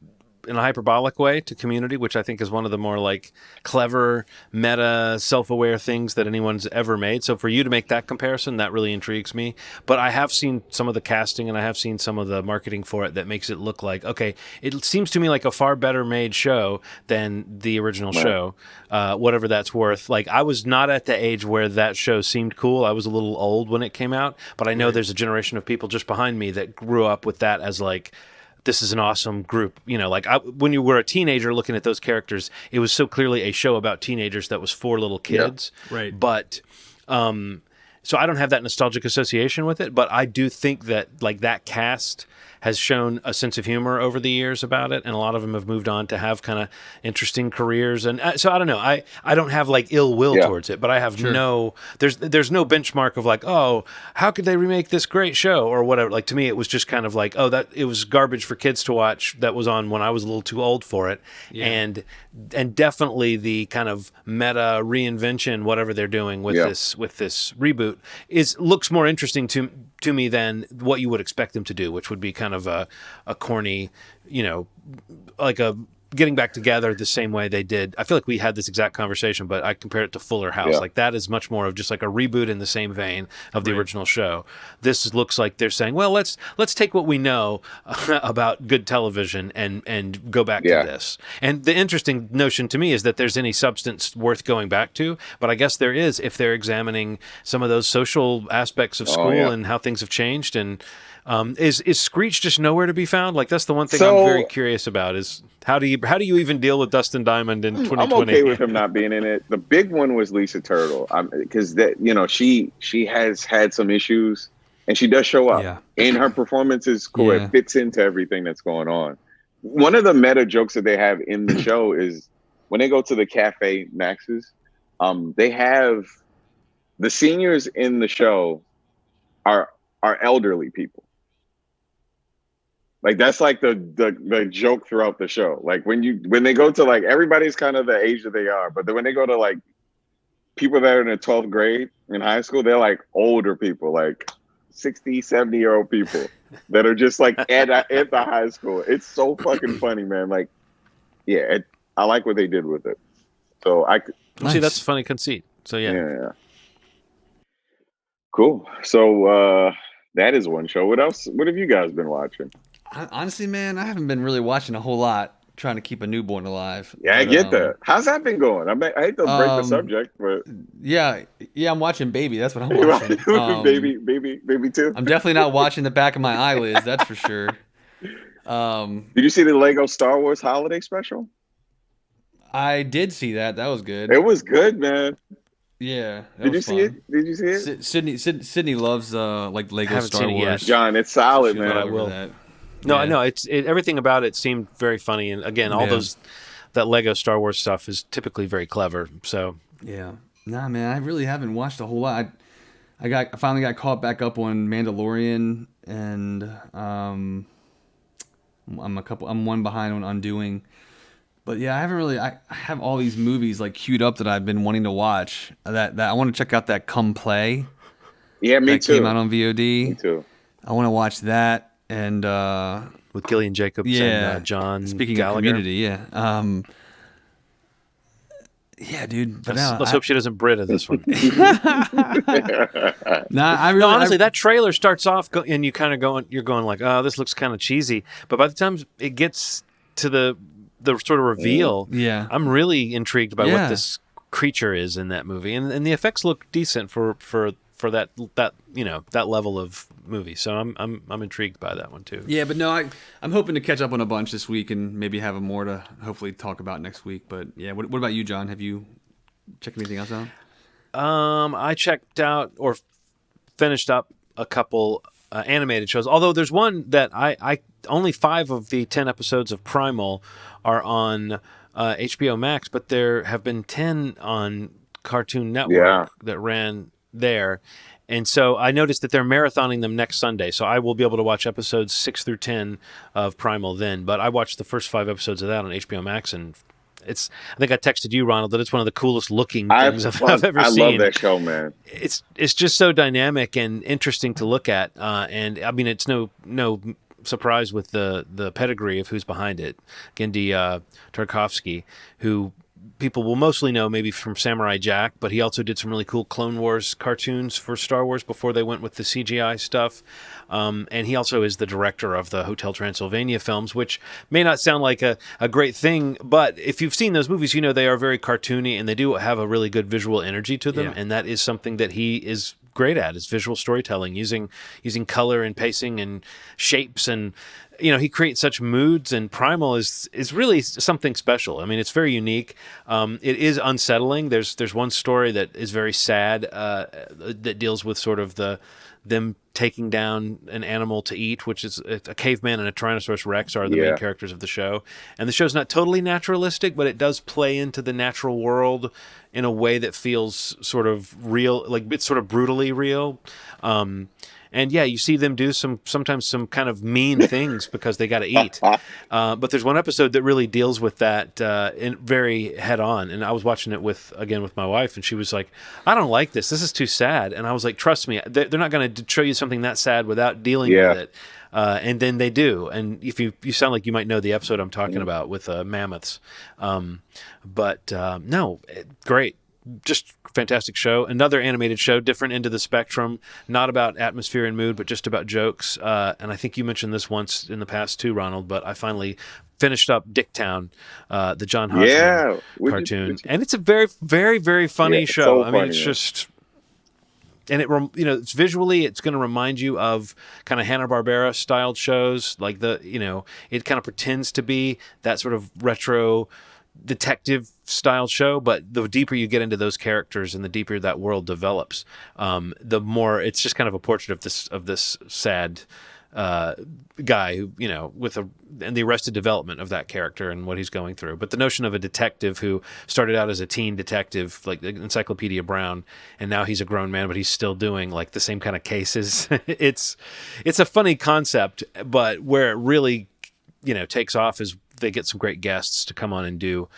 in a hyperbolic way to Community, which I think is one of the more like clever, meta, self-aware things that anyone's ever made. So for you to make that comparison, that really intrigues me. But I have seen some of the casting and I have seen some of the marketing for it that makes it look like, okay, it seems to me like a far better made show than the original show, whatever that's worth. Like, I was not at the age where that show seemed cool. I was a little old when it came out, but I know there's a generation of people just behind me that grew up with that as like, this is an awesome group. When you were a teenager looking at those characters, it was so clearly a show about teenagers that was for little kids.
Yeah, right.
But, so I don't have that nostalgic association with it, but I do think that like that cast has shown a sense of humor over the years about it, and a lot of them have moved on to have kind of interesting careers. And so I don't know. I don't have like ill will towards it, but I have there's no benchmark of like, oh, how could they remake this great show or whatever. Like, to me, it was just kind of like, oh, that it was garbage for kids to watch that was on when I was a little too old for it. Yeah. And definitely the kind of meta reinvention, whatever they're doing with this reboot, looks more interesting to me than what you would expect them to do, which would be kind of a corny, like a getting back together the same way they did. I feel like we had this exact conversation, but I compared it to Fuller House. Like, that is much more of just like a reboot in the same vein of the original show. This looks like they're saying, well, let's take what we know about good television and go back to this. And the interesting notion to me is that there's any substance worth going back to, but I guess there is if they're examining some of those social aspects of school and how things have changed. And is Screech just nowhere to be found? Like, that's the one thing I'm very curious about is how do you even deal with Dustin Diamond in 2020?
I'm okay with him not being in it. The big one was Lisa Turtle, because she has had some issues, and she does show up, and her performance is cool. It fits into everything that's going on. One of the meta jokes that they have in the show is when they go to the Cafe Max's, they have the seniors in the show are elderly people. Like that's like the joke throughout the show. Like when they go to like everybody's kind of the age that they are, but then when they go to like people that are in the 12th grade in high school, they're like older people, like 60, 70-year-old people that are just like at the high school. It's so fucking funny, man. Like, yeah, I like what they did with it. So
see, that's a funny conceit. So
yeah. Cool. So that is one show. What else? What have you guys been watching?
Honestly, man, I haven't been really watching a whole lot. Trying to keep a newborn alive.
Yeah, I get that. How's that been going? I hate to break the subject, but
yeah, I'm watching Baby. That's what I'm watching.
Baby too.
I'm definitely not watching the back of my eyelids. That's for sure.
Did you see the Lego Star Wars holiday special?
I did see that. That was good.
It was good, man.
Yeah.
Did you see it? Did you see
it? Sydney loves like Lego Star Wars.
Yet.
John, it's solid, man.
I will. No, I know everything about it seemed very funny, and again, all that Lego Star Wars stuff is typically very clever. So
nah, man, I really haven't watched a whole lot. I finally got caught back up on Mandalorian, and I'm one behind on Undoing. But yeah, I haven't really. I have all these movies like queued up that I've been wanting to watch. That I want to check out that Come Play.
Yeah, me too.
Came out on VOD.
Me too.
I want to watch that. And
with Gillian Jacobs and John
speaking
Gallagher.
Of Community, dude. But
let's hope she doesn't Brita this one.
Honestly,
that trailer starts off and you're going like, oh, this looks kind of cheesy. But by the time it gets to the sort of reveal, I'm really intrigued by what this creature is in that movie, and the effects look decent for that that level of movie. So I'm intrigued by that one too.
Yeah, but no, I'm hoping to catch up on a bunch this week and maybe have more to hopefully talk about next week. But yeah, what about you, John? Have you checked anything else out?
I checked out or finished up a couple animated shows. Although there's one that I only 5 of the 10 episodes of Primal are on HBO Max, but there have been 10 on Cartoon Network that ran there. And so I noticed that they're marathoning them next Sunday. So I will be able to watch episodes 6 through 10 of Primal then. But I watched the first 5 episodes of that on HBO Max, and I think I texted you, Ronald, that it's one of the coolest looking things I've ever seen.
I love that show, man.
It's just so dynamic and interesting to look at. And I mean, it's no surprise with the pedigree of who's behind it. Gendy Tartakovsky, who people will mostly know maybe from Samurai Jack, but he also did some really cool Clone Wars cartoons for Star Wars before they went with the CGI stuff. And he also is the director of the Hotel Transylvania films, which may not sound like a great thing, but if you've seen those movies, you know they are very cartoony and they do have a really good visual energy to them. And that is something that he is great at, is visual storytelling, using color and pacing and shapes, and he creates such moods, and Primal is really something special. I mean, it's very unique. It is unsettling. There's one story that is very sad that deals with sort of them taking down an animal to eat, which is a caveman and a Tyrannosaurus Rex are the main characters of the show. And the show's not totally naturalistic, but it does play into the natural world in a way that feels sort of real, like it's sort of brutally real. And you see them do sometimes some kind of mean things because they got to eat. But there's one episode that really deals with that very head on. And I was watching it with my wife, and she was like, "I don't like this. This is too sad." And I was like, "Trust me, they're not going to show you something that sad without dealing with it." And then they do. And if you sound like you might know the episode I'm talking about with mammoths. No, great. Just fantastic show. Another animated show, different end of the spectrum, not about atmosphere and mood, but just about jokes. And I think you mentioned this once in the past too, Ronald, but I finally finished up Dicktown, the John Hodgman cartoon. And it's a very, very, very funny show.
So
I mean, it's just... And it's visually, it's going to remind you of kind of Hanna-Barbera styled shows, like it kind of pretends to be that sort of retro detective style show, but the deeper you get into those characters and the deeper that world develops, the more it's just kind of a portrait of this sad guy who, and the arrested development of that character and what he's going through. But the notion of a detective who started out as a teen detective, like Encyclopedia Brown, and now he's a grown man, but he's still doing like the same kind of cases. It's a funny concept, but where it really, takes off is they get some great guests to come on and do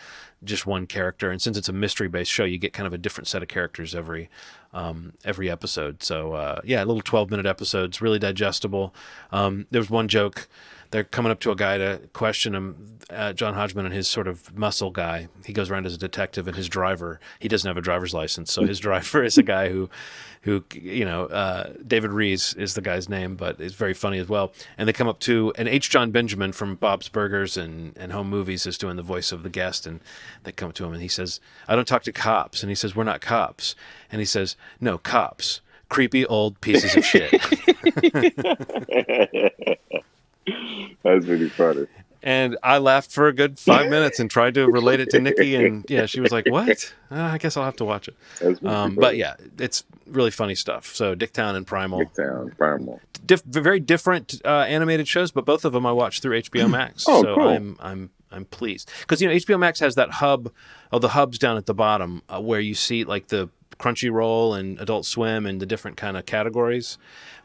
just one character. And since it's a mystery-based show, you get kind of a different set of characters every episode. So little 12-minute episodes, really digestible. There was one joke. They're coming up to a guy to question him, John Hodgman and his sort of muscle guy. He goes around as a detective, and his driver, he doesn't have a driver's license. So his driver is a guy who David Rees is the guy's name, but it's very funny as well. And they come up to, and H. John Benjamin from Bob's Burgers and Home Movies is doing the voice of the guest. And they come up to him and he says, "I don't talk to cops." And he says, "We're not cops." And he says, "No, cops. Creepy old pieces of shit."
That's really funny.
And I laughed for a good 5 minutes and tried to relate it to Nikki, and she was like, "What? I guess I'll have to watch it." But yeah, it's really funny stuff. So Dicktown and Primal. Very different animated shows, but both of them I watched through HBO Max.
Oh,
so
cool.
I'm pleased because HBO Max has that hub. Oh, the hubs down at the bottom where you see like the Crunchyroll and Adult Swim and the different kind of categories.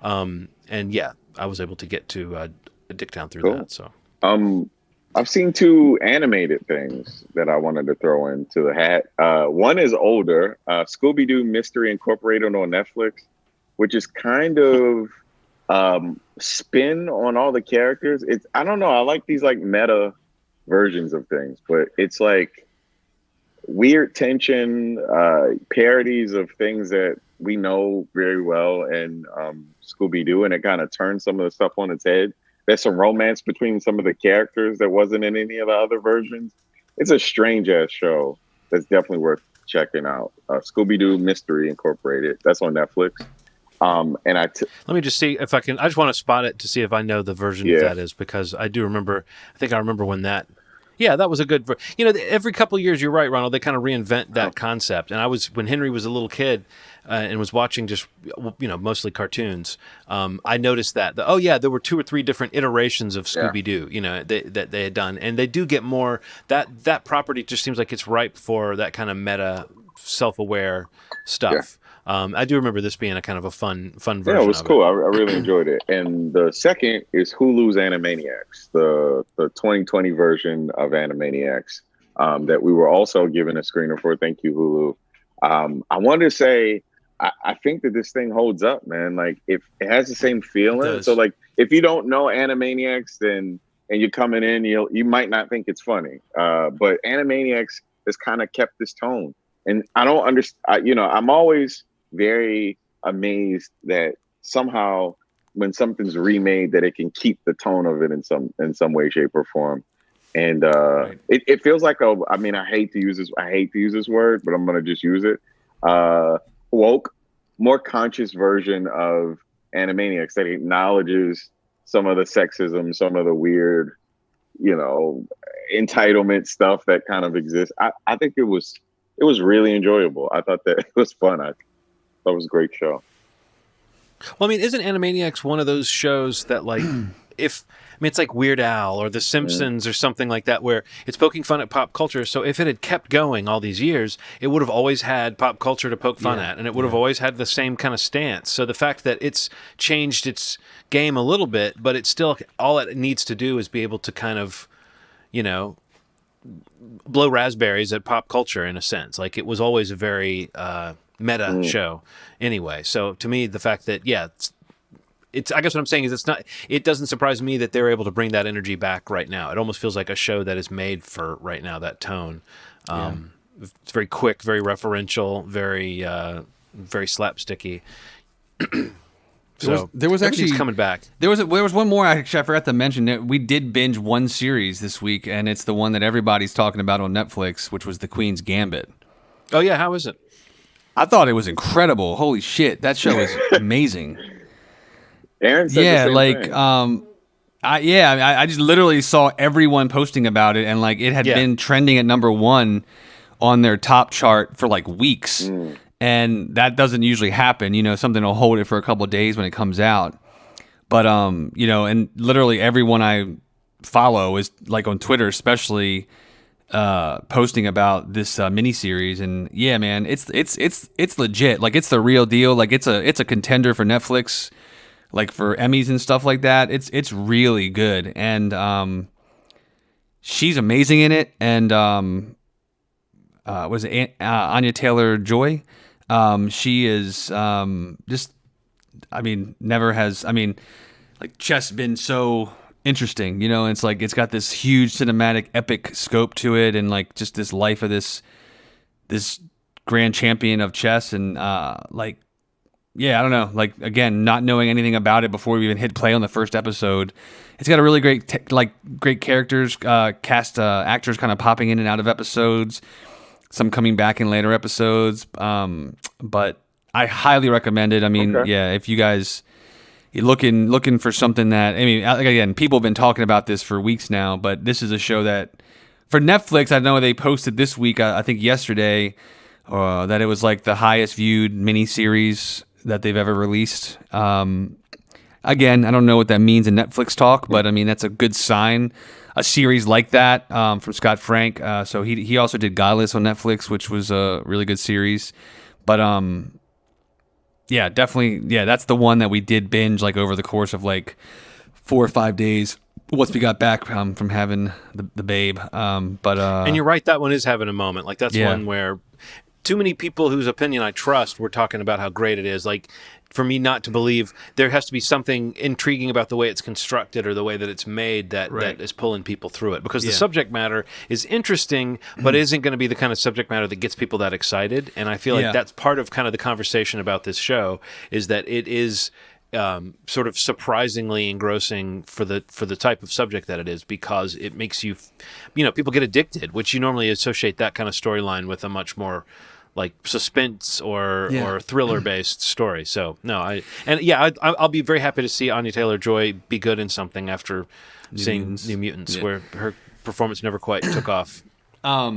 And yeah, I was able to get to Dicktown through that. So.
I've seen two animated things that I wanted to throw into the hat. One is older, Scooby-Doo Mystery Incorporated on Netflix, which is kind of spin on all the characters. I don't know. I like these like meta versions of things, but it's like weird tension, parodies of things that we know very well in Scooby-Doo, and it kind of turns some of the stuff on its head. There's some romance between some of the characters that wasn't in any of the other versions. It's a strange ass show that's definitely worth checking out. Scooby-Doo Mystery Incorporated. That's on Netflix.
Let me just see if I can. I just want to spot it to see if I know the version that is, because I do remember. I think I remember when that. Yeah, that was a good. Every couple of years, you're right, Ronald. They kind of reinvent that concept. And when Henry was a little kid and was watching just mostly cartoons, I noticed that. There were 2 or 3 different iterations of Scooby-Doo. That they had done, and they do get more. That property just seems like it's ripe for that kind of meta, self-aware stuff. Yeah. I do remember this being a kind of a fun version.
Yeah, it was cool. I really enjoyed it. And the second is Hulu's Animaniacs, the 2020 version of Animaniacs that we were also given a screener for. Thank you, Hulu. I wanted to say, I think that this thing holds up, man. Like, if it has the same feeling. So, like, if you don't know Animaniacs, and you're coming in, you might not think it's funny. But Animaniacs has kind of kept this tone. And I don't understand. I'm always very amazed that somehow when something's remade that it can keep the tone of it in some way, shape, or form. And right. it feels like I hate to use this word, but I'm gonna just use it. Woke, more conscious version of Animaniacs that acknowledges some of the sexism, some of the weird, entitlement stuff that kind of exists. I think it was really enjoyable. I thought that it was fun. I thought it was a great show.
Well, isn't Animaniacs one of those shows that, like, it's like Weird Al or The Simpsons or something like that, where it's poking fun at pop culture. So if it had kept going all these years, it would have always had pop culture to poke fun at, and it would have always had the same kind of stance. So the fact that it's changed its game a little bit, but it's still, all it needs to do is be able to kind of, blow raspberries at pop culture in a sense. Like, it was always a very meta show anyway. So to me, the fact that it's I guess what I'm saying is it doesn't surprise me that they're able to bring that energy back right now. It almost feels like a show that is made for right now, that tone. It's very quick, very referential, very very slapsticky. So
there was actually
coming back.
There was one more I forgot to mention. We did binge one series this week, and it's the one that everybody's talking about on Netflix, which was The Queen's Gambit.
Oh yeah, how is it?
I thought it was incredible. Holy shit, that show is amazing.
Aaron said the same thing.
I just literally saw everyone posting about it, and like it had been trending at #1 on their top chart for like weeks. And that doesn't usually happen. Something will hold it for a couple of days when it comes out. But you know, and literally everyone I follow is like on Twitter, especially posting about this miniseries. And yeah, man, it's legit. Like it's the real deal. Like it's a contender for Netflix, like for Emmys and stuff like that. It's really good, and she's amazing in it. And was it Anya Taylor-Joy? She is just, I mean, never has. I mean, like chess been so interesting, you know. And it's like it's got this huge cinematic epic scope to it, and like just this life of this grand champion of chess, and like yeah, I don't know. Like again, not knowing anything about it before we even hit play on the first episode, it's got a really great great characters, cast actors kind of popping in and out of episodes, some coming back in later episodes. But I highly recommend it. I mean, yeah, if you guys you're looking for something that, I mean, again, people have been talking about this for weeks now, but this is a show that for Netflix, I know they posted this week, I think yesterday, that it was like the highest viewed miniseries that they've ever released. Again, I don't know what that means in Netflix talk, but I mean, that's a good sign. A series like that from Scott Frank. So he also did Godless on Netflix, which was a really good series. But yeah, definitely. Yeah, that's the one that we did binge like over the course of like 4 or 5 days once we got back from having the babe. And
you're right, that one is having a moment. Like that's one where too many people whose opinion I trust were talking about how great it is. Like for me not to believe, there has to be something intriguing about the way it's constructed or the way that it's made that is pulling people through it. Because the subject matter is interesting, but isn't going to be the kind of subject matter that gets people that excited. And I feel like that's part of kind of the conversation about this show, is that it is sort of surprisingly engrossing for the type of subject that it is, because it makes you, people get addicted, which you normally associate that kind of storyline with a much more like suspense or thriller based story. So I'll be very happy to see Anya Taylor-Joy be good in something after seeing New Mutants, where her performance never quite took off.
I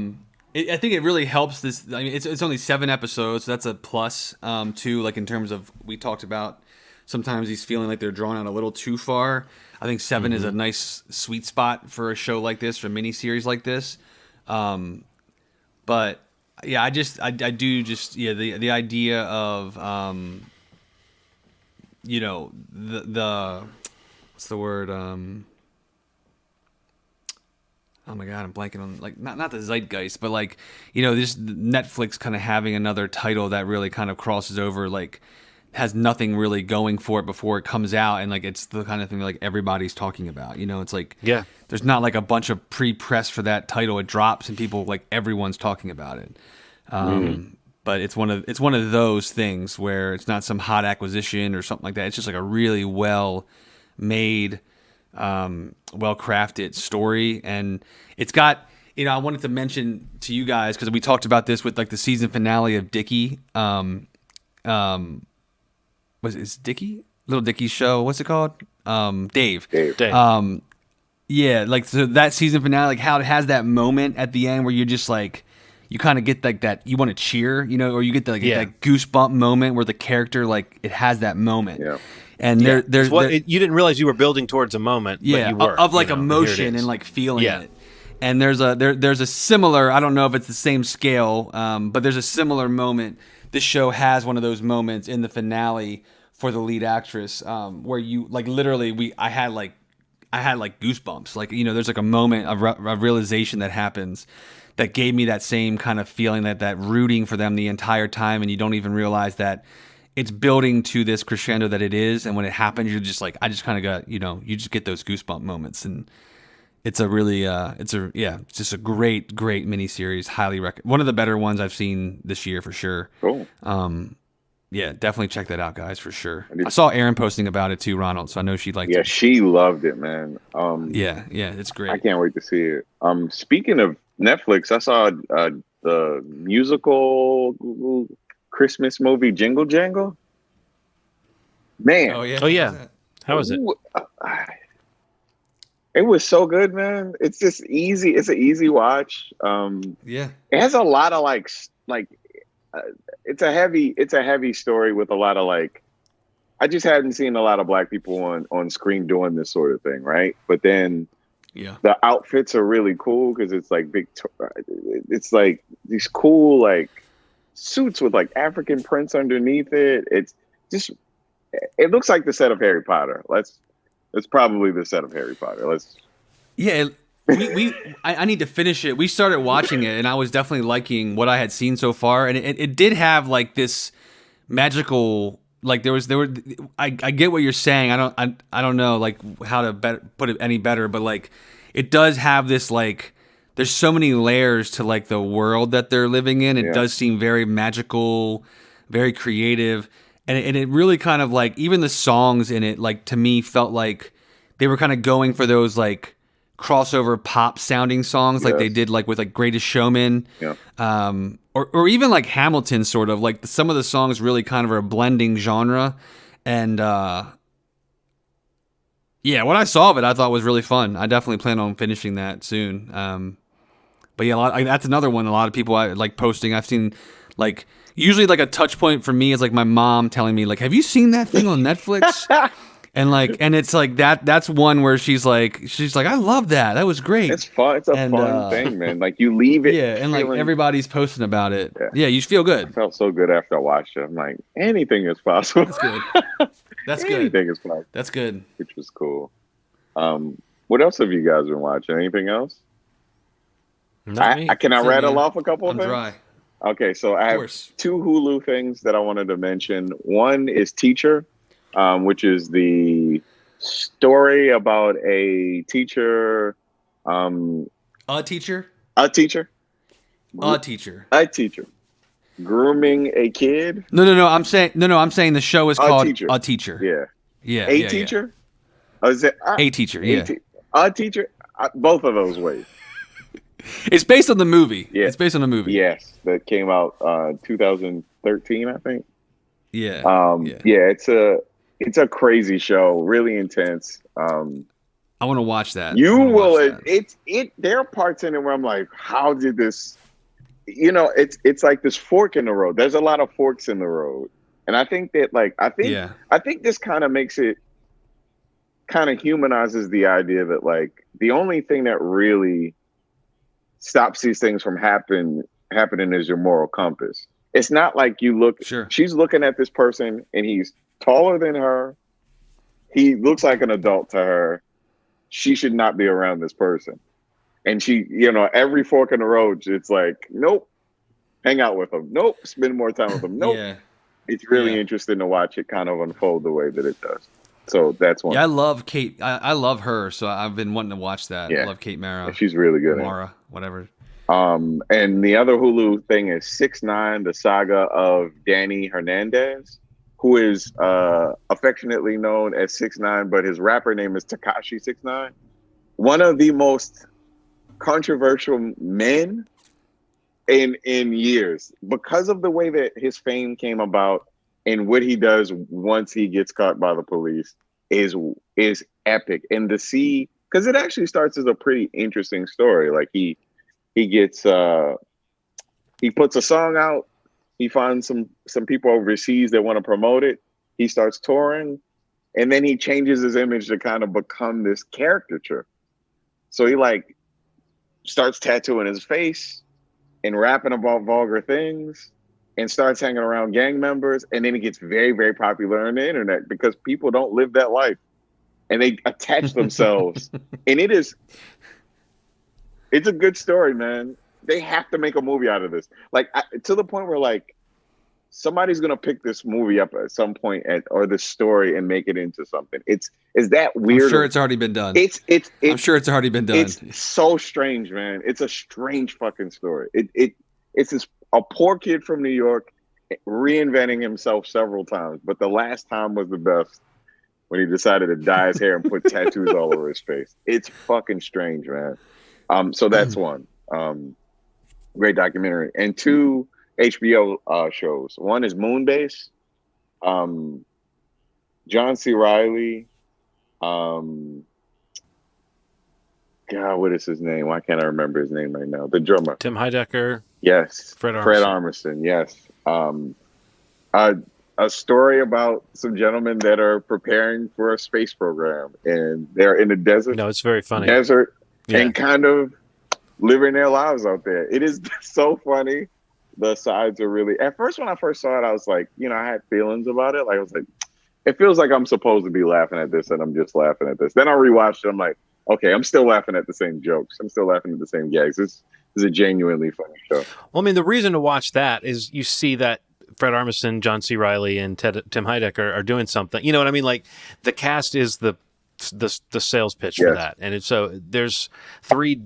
think it really helps this. I mean, it's only 7 episodes, so that's a plus too. Like in terms of, we talked about sometimes he's feeling like they're drawn out a little too far. I think 7 is a nice sweet spot for a show like this, for a miniseries like this. But yeah, I do the idea of the what's the word, oh my god, I'm blanking on, like, not the zeitgeist, but like, this Netflix kind of having another title that really kind of crosses over, like has nothing really going for it before it comes out, and like it's the kind of thing that, like, everybody's talking about. It's like, there's not like a bunch of pre-press for that title. It drops and people, like, everyone's talking about it. But it's one of those things where it's not some hot acquisition or something like that. It's just like a really well made, well crafted story, and it's got, I wanted to mention to you guys, because we talked about this with like the season finale of Dickie. Is Dickie? Little Dickie's show? What's it called? Dave. Yeah, like, so that season finale, like how it has that moment at the end where you're just like, you kind of get like that, you want to cheer, or you get that goosebump moment where the character, like, it has that moment. Yeah. And there's
you didn't realize you were building towards a moment, but you were,
of like emotion and like feeling it. And there's a similar, I don't know if it's the same scale, but there's a similar moment. This show has one of those moments in the finale for the lead actress, where you, like, literally I had goosebumps. Like, there's like a moment of realization that happens that gave me that same kind of feeling, that rooting for them the entire time, and you don't even realize that it's building to this crescendo that it is, and when it happens, you're just like, I just kind of got, you just get those goosebump moments, and it's a really, it's just a great miniseries. Highly recommend. One of the better ones I've seen this year for sure.
Cool.
Yeah, definitely check that out, guys, for sure. I saw Erin posting about it too, Ronald, so I know she'd like to.
Yeah, she loved it, man.
Yeah, it's great.
I can't wait to see it. Speaking of Netflix, I saw the musical Christmas movie Jingle Jangle. Man.
Oh yeah. How was it?
It was so good, man. It's just easy. It's an easy watch. It has a lot of like it's a heavy story with a lot of like I just hadn't seen a lot of black people on screen doing this sort of thing, right? But then the outfits are really cool because it's like it's like these cool like suits with like African prints underneath it. It's just, it looks like the set of Harry Potter. It's probably the set of Harry Potter.
I need to finish it. We started watching it, and I was definitely liking what I had seen so far, and it did have like this magical, like I get what you're saying. I don't know like how to put it any better, but like it does have this like, there's so many layers to like the world that they're living in. It does seem very magical, very creative, and it really kind of like, even the songs in it, like to me felt like they were kind of going for those like crossover pop sounding songs like they did like with like Greatest Showman, or even like Hamilton, sort of like some of the songs really kind of are a blending genre, and what I saw of it I thought was really fun. I definitely plan on finishing that soon. But yeah, that's another one a lot of people I like posting. I've seen like, usually like a touch point for me is like my mom telling me like, have you seen that thing on Netflix? And it's like that's one where she's like, I love that. That was great.
It's fun. It's a fun thing, man. Like you leave it.
Yeah, and like everybody's posting about it. Yeah, you feel good.
I felt so good after I watched it. I'm like, anything is possible.
That's good. That's good.
Anything is possible.
That's good.
Which was cool. What else have you guys been watching? Anything else? Can I rattle off a couple of things?
Dry.
Okay, so I have two Hulu things that I wanted to mention. One is Teacher, which is the story about a teacher.
A teacher
grooming a kid.
No. I'm saying the show is called A Teacher.
Yeah. A Teacher. Oh, is it
A Teacher? Yeah.
A Teacher. Both of those ways.
It's based on the movie.
Yeah.
It's based on the movie.
Yes, that came out 2013, I think.
Yeah.
It's a crazy show, really intense.
I want to watch that.
You will. There are parts in it where I'm like, how did this? You know, it's like this fork in the road. There's a lot of forks in the road, and I think that I think this kind of makes it, kind of humanizes the idea that like the only thing that really stops these things from happening is your moral compass. It's not like you look.
Sure.
She's looking at this person, and he's taller than her. He looks like an adult to her. She should not be around this person. And she, every fork in the road, it's like, nope, hang out with him. Nope, spend more time with him. Nope.
Yeah.
It's really interesting to watch it kind of unfold the way that it does. So that's one.
Yeah, I love Kate. I love her, so I've been wanting to watch that. Yeah. I love Kate Mara.
She's really good.
Mara, whatever.
And the other Hulu thing is 6ix9ine, the saga of Danny Hernandez, who is affectionately known as 6ix9ine, but his rapper name is Tekashi 6ix9ine. One of the most controversial men in years, because of the way that his fame came about and what he does once he gets caught by the police is epic. And to see, because it actually starts as a pretty interesting story. Like he gets he puts a song out, he finds some people overseas that want to promote it, he starts touring, and then he changes his image to kind of become this caricature. So he like starts tattooing his face and rapping about vulgar things and starts hanging around gang members. And then he gets very, very popular on the internet because people don't live that life and they attach themselves. And it's a good story, man. They have to make a movie out of this. Like to the point where like somebody's going to pick this movie up at some point or the story and make it into something. Is that weird?
I'm sure it's already been done. I'm sure it's already been done.
It's so strange, man. It's a strange fucking story. It's a poor kid from New York reinventing himself several times, but the last time was the best when he decided to dye his hair and put tattoos all over his face. It's fucking strange, man. So that's one. Great documentary. And two HBO shows. One is Moonbase. John C. Reilly. God, what is his name? Why can't I remember his name right now? The drummer.
Tim Heidecker.
Yes.
Fred
Armisen. Yes. a story about some gentlemen that are preparing for a space program, and they're in the desert.
No, it's very funny.
And kind of living their lives out there. It is so funny. The sides are really. At first, when I first saw it, I was like, I had feelings about it. Like I was like, it feels like I'm supposed to be laughing at this, and I'm just laughing at this. Then I rewatched it. I'm like, okay, I'm still laughing at the same jokes. I'm still laughing at the same gags. This is a genuinely funny show.
Well, I mean, the reason to watch that is you see that Fred Armisen, John C. Reilly, and Tim Heidecker are doing something. You know what I mean? Like the cast is the sales pitch for that, and so there's 3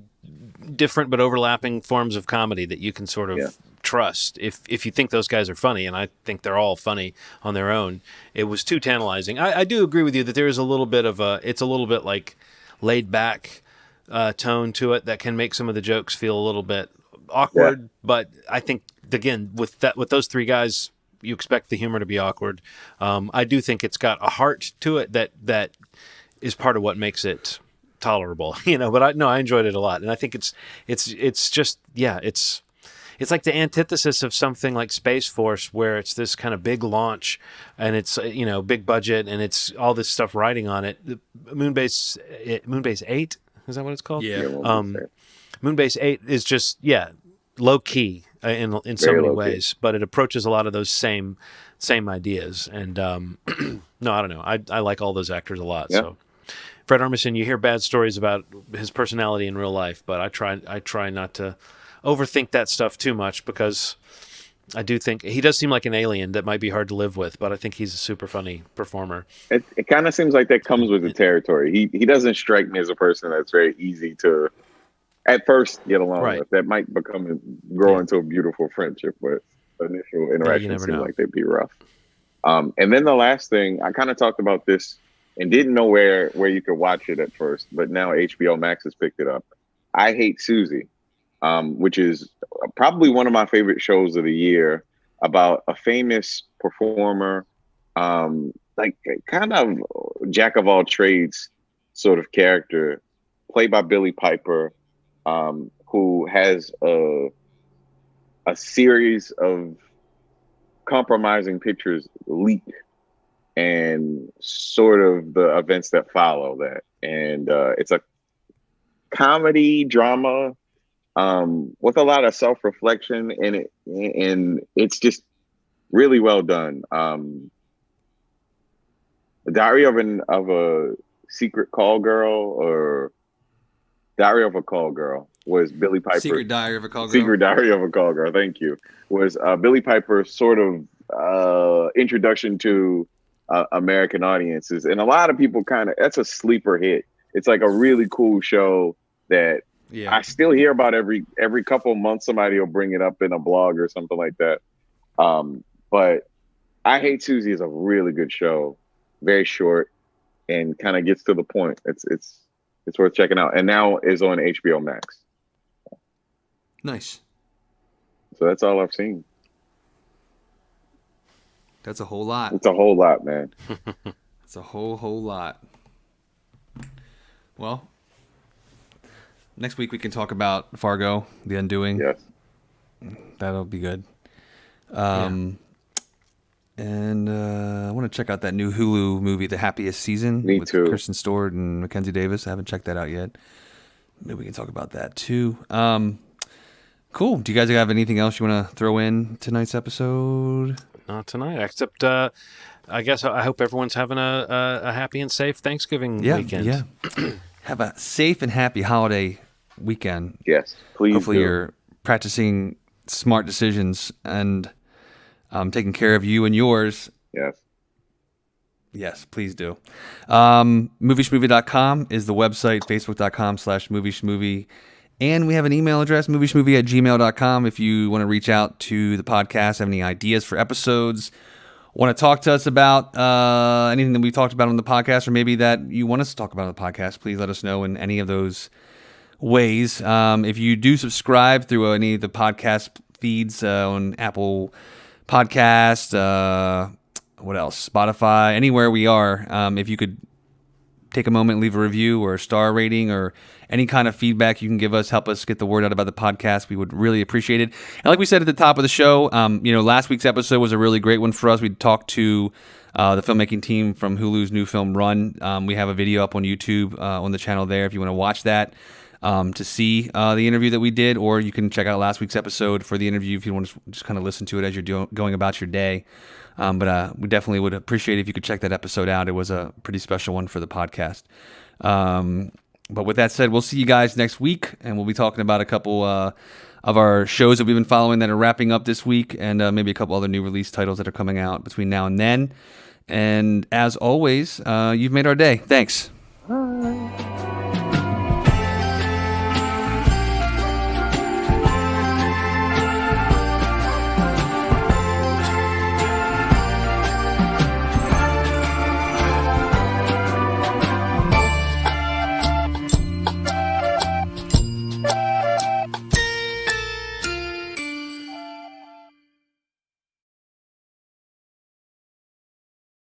different but overlapping forms of comedy that you can sort of trust if you think those guys are funny, and I think they're all funny on their own. It was too tantalizing. I do agree with you that there is a little bit of it's a little bit like laid back tone to it that can make some of the jokes feel a little bit awkward, but I think again with those 3 guys, you expect the humor to be awkward. I do think it's got a heart to it that is part of what makes it tolerable, but I enjoyed it a lot, and I think it's just it's like the antithesis of something like Space Force, where it's this kind of big launch and it's big budget and it's all this stuff riding on it. The Moonbase 8, is that what it's called? Moonbase 8 is just low key in so many ways, but it approaches a lot of those same ideas. And no, I don't know. I like all those actors a lot. So Fred Armisen, you hear bad stories about his personality in real life, but I try not to overthink that stuff too much, because I do think he does seem like an alien that might be hard to live with, but I think he's a super funny performer.
It kind of seems like that comes with the territory. He doesn't strike me as a person that's very easy to at first get along with. That might grow into a beautiful friendship, but initial interactions seem like they'd be rough. And then the last thing, I kind of talked about this and didn't know where you could watch it at first, but now HBO Max has picked it up. I Hate Susie, which is probably one of my favorite shows of the year, about a famous performer, like kind of jack of all trades sort of character, played by Billy Piper, who has a series of compromising pictures leak, and sort of the events that follow that. And it's a comedy drama with a lot of self-reflection in it, and it's just really well done. The Diary of a Secret Call Girl, or Diary of a Call Girl, was Billy Piper.
Secret Diary of a Call Girl.
Secret Diary of a Call Girl. Thank you. Was Billy Piper's sort of introduction to American audiences, and a lot of people that's a sleeper hit. It's like a really cool show that I still hear about every couple of months. Somebody will bring it up in a blog or something like that. But I Hate Susie is a really good show, very short, and kind of gets to the point. It's worth checking out, and now is on HBO Max.
Nice.
So that's all I've seen.
That's a whole lot.
It's a whole lot, man.
It's a whole lot. Well, next week we can talk about Fargo, The Undoing.
Yes.
That'll be good. And I want to check out that new Hulu movie, The Happiest Season.
Me
with
too.
Kristen Stewart and Mackenzie Davis. I haven't checked that out yet. Maybe we can talk about that too. Cool. Do you guys have anything else you want to throw in tonight's episode?
Not tonight, except I guess I hope everyone's having a happy and safe Thanksgiving weekend. Yeah.
Have a safe and happy holiday weekend.
Yes, please.
Hopefully you're practicing smart decisions and taking care of you and yours.
Yes.
Yes, please do. Movieschmovie.com is the website, facebook.com/movieschmovie. And we have an email address, movieschmovie@gmail.com. If you want to reach out to the podcast, have any ideas for episodes, want to talk to us about anything that we've talked about on the podcast, or maybe that you want us to talk about on the podcast, please let us know in any of those ways. If you do subscribe through any of the podcast feeds on Apple Podcast, what else? Spotify, anywhere we are, if you could take a moment and leave a review or a star rating or any kind of feedback you can give us, help us get the word out about the podcast. We would really appreciate it. And like we said at the top of the show, last week's episode was a really great one for us. We talked to the filmmaking team from Hulu's new film Run. We have a video up on YouTube on the channel there if you want to watch that to see the interview that we did, or you can check out last week's episode for the interview if you want to just kind of listen to it as you're going about your day. But we definitely would appreciate it if you could check that episode out. It was a pretty special one for the podcast. But with that said, we'll see you guys next week, and we'll be talking about a couple of our shows that we've been following that are wrapping up this week, and maybe a couple other new release titles that are coming out between now and then. And as always, you've made our day. Thanks.